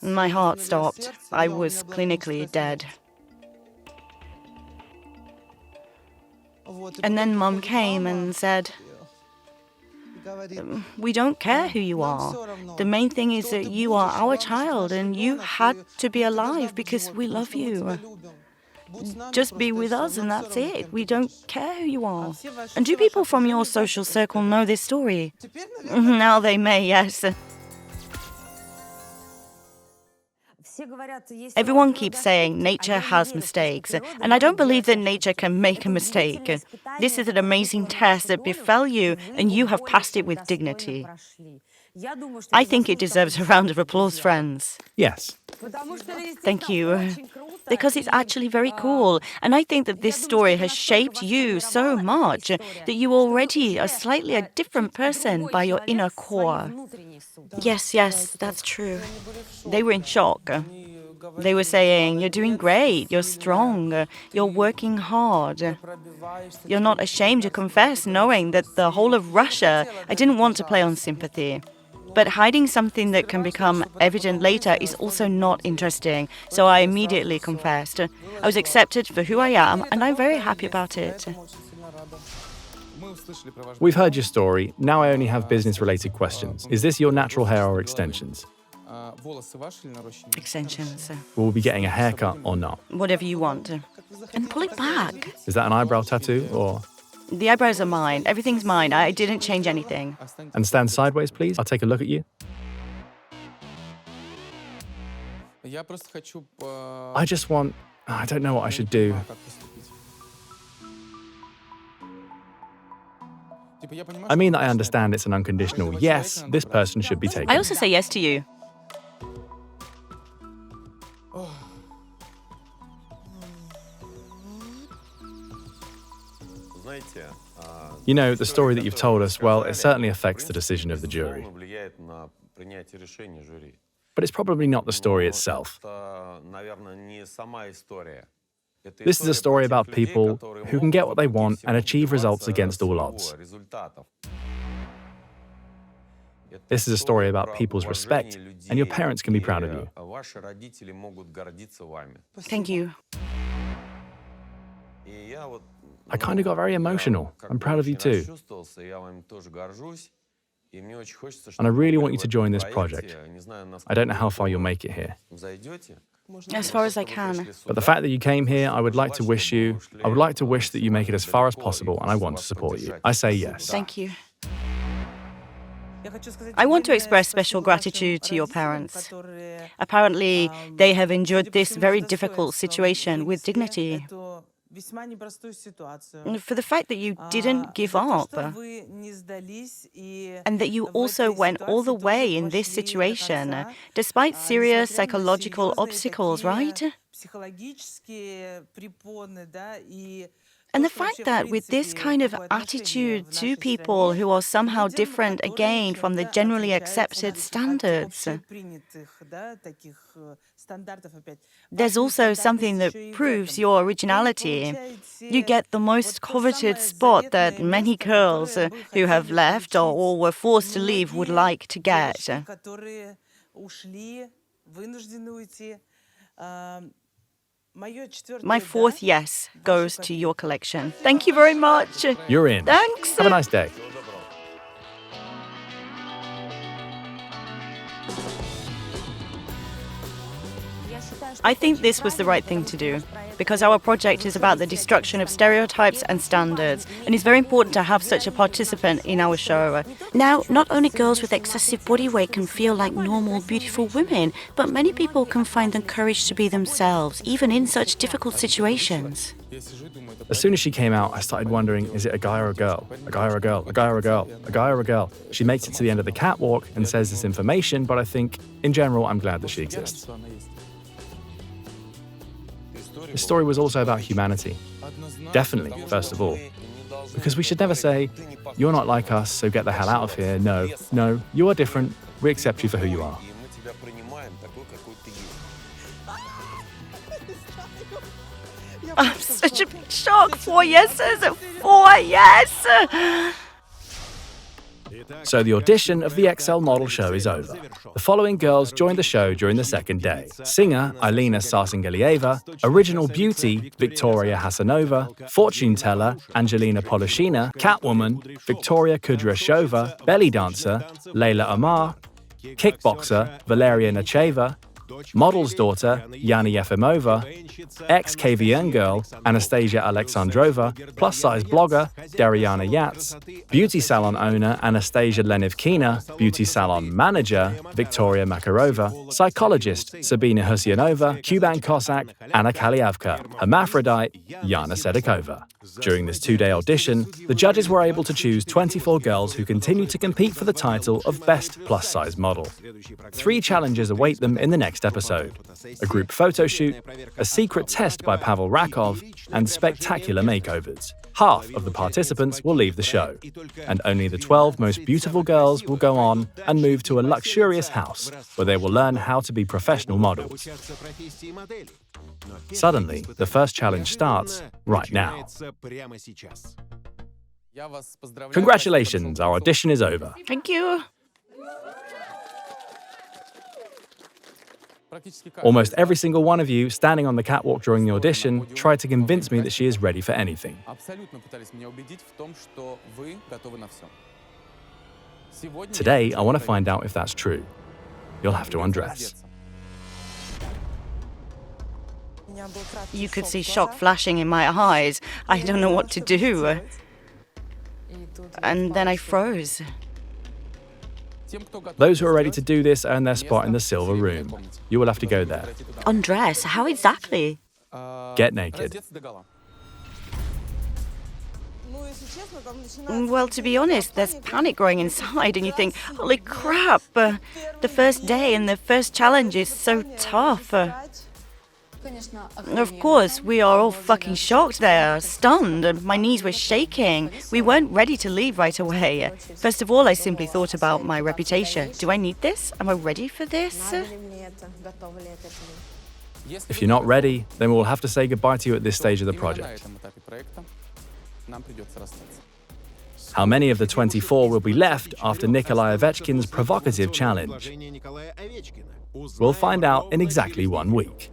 My heart stopped. I was clinically dead. And then Mum came and said, "We don't care who you are. The main thing is that you are our child and you had to be alive because we love you. Just be with us and that's it. We don't care who you are." And do people from your social circle know this story? Now they may, yes. Everyone keeps saying nature has mistakes, and I don't believe that nature can make a mistake. This is an amazing test that befell you, and you have passed it with dignity. I think it deserves a round of applause, friends. Yes. Thank you. Because it's actually very cool, and I think that this story has shaped you so much that you already are slightly a different person by your inner core. Yes, that's true. They were in shock. They were saying, "You're doing great, you're strong, you're working hard. You're not ashamed to confess, knowing that the whole of Russia..." I didn't want to play on sympathy. But hiding something that can become evident later is also not interesting, so I immediately confessed. I was accepted for who I am, and I'm very happy about it. We've heard your story. Now I only have business-related questions. Is this your natural hair or extensions? Extensions. Will we be getting a haircut or not? Whatever you want. And pull it back. Is that an eyebrow tattoo or...? The eyebrows are mine. Everything's mine. I didn't change anything. And stand sideways, please. I'll take a look at you. I just want... I don't know what I should do. I mean that I understand it's an unconditional yes, this person should be taken. I also say yes to you. You know, the story that you've told us, well, it certainly affects the decision of the jury. But it's probably not the story itself. This is a story about people who can get what they want and achieve results against all odds. This is a story about people's respect, and your parents can be proud of you. Thank you. I kind of got very emotional. I'm proud of you too. And I really want you to join this project. I don't know how far you'll make it here. As far as I can. But the fact that you came here, I would like to wish that you make it as far as possible, and I want to support you. I say yes. Thank you. I want to express special gratitude to your parents. Apparently, they have endured this very difficult situation with dignity. For the fact that you didn't give up, and that you also went all the way in this situation, despite serious psychological obstacles, right? And the fact that with this kind of attitude to people who are somehow different again from the generally accepted standards, there's also something that proves your originality. You get the most coveted spot that many girls who have left or were forced to leave would like to get. My fourth yes goes to your collection. Thank you very much. You're in. Thanks. Have a nice day. I think this was the right thing to do, because our project is about the destruction of stereotypes and standards, and it's very important to have such a participant in our show. Now, not only girls with excessive body weight can feel like normal, beautiful women, but many people can find the courage to be themselves, even in such difficult situations. As soon as she came out, I started wondering, is it a guy or a girl? A guy or a girl? A guy or a girl? A guy or a girl? She makes it to the end of the catwalk and says this information, but I think, in general, I'm glad that she exists. The story was also about humanity. Definitely, first of all. Because we should never say, you're not like us, so get the hell out of here. No, you are different. We accept you for who you are. I'm such a big shock. 4 yeses, 4 yes. So the audition of the XL model show is over. The following girls joined the show during the second day. Singer Alina Sarsingelieva, original beauty Victoria Hasanova, fortune teller Angelina Poloshina, Catwoman Victoria Kudryashova, belly dancer Layla Amar, kickboxer Valeria Nacheva, model's daughter Yana Yefimova, ex-KVN girl Anastasia Alexandrova, plus-size blogger Dariana Yats, beauty salon owner Anastasia Lenivkina, beauty salon manager Victoria Makarova, psychologist Sabina Husyanova, Cuban Cossack Anna Kaliavka, hermaphrodite Yana Sedikova. During this 2-day audition, the judges were able to choose 24 girls who continue to compete for the title of Best Plus-Size Model. 3 challenges await them in the next episode: a group photo shoot, a secret test by Pavel Rakov, and spectacular makeovers. Half of the participants will leave the show, and only the 12 most beautiful girls will go on and move to a luxurious house where they will learn how to be professional models. Suddenly, the first challenge starts right now. Congratulations, our audition is over. Thank you. Almost every single one of you standing on the catwalk during the audition tried to convince me that she is ready for anything. Today, I want to find out if that's true. You'll have to undress. You could see shock flashing in my eyes. I don't know what to do. And then I froze. Those who are ready to do this earn their spot in the silver room. You will have to go there. Undress? How exactly? Get naked. Well, to be honest, there's panic growing inside, and you think, holy crap, the first day and the first challenge is so tough. Of course, we are all fucking shocked there, stunned, and my knees were shaking. We weren't ready to leave right away. First of all, I simply thought about my reputation. Do I need this? Am I ready for this? If you're not ready, then we will have to say goodbye to you at this stage of the project. How many of the 24 will be left after Nikolai Ovechkin's provocative challenge? We'll find out in exactly 1 week.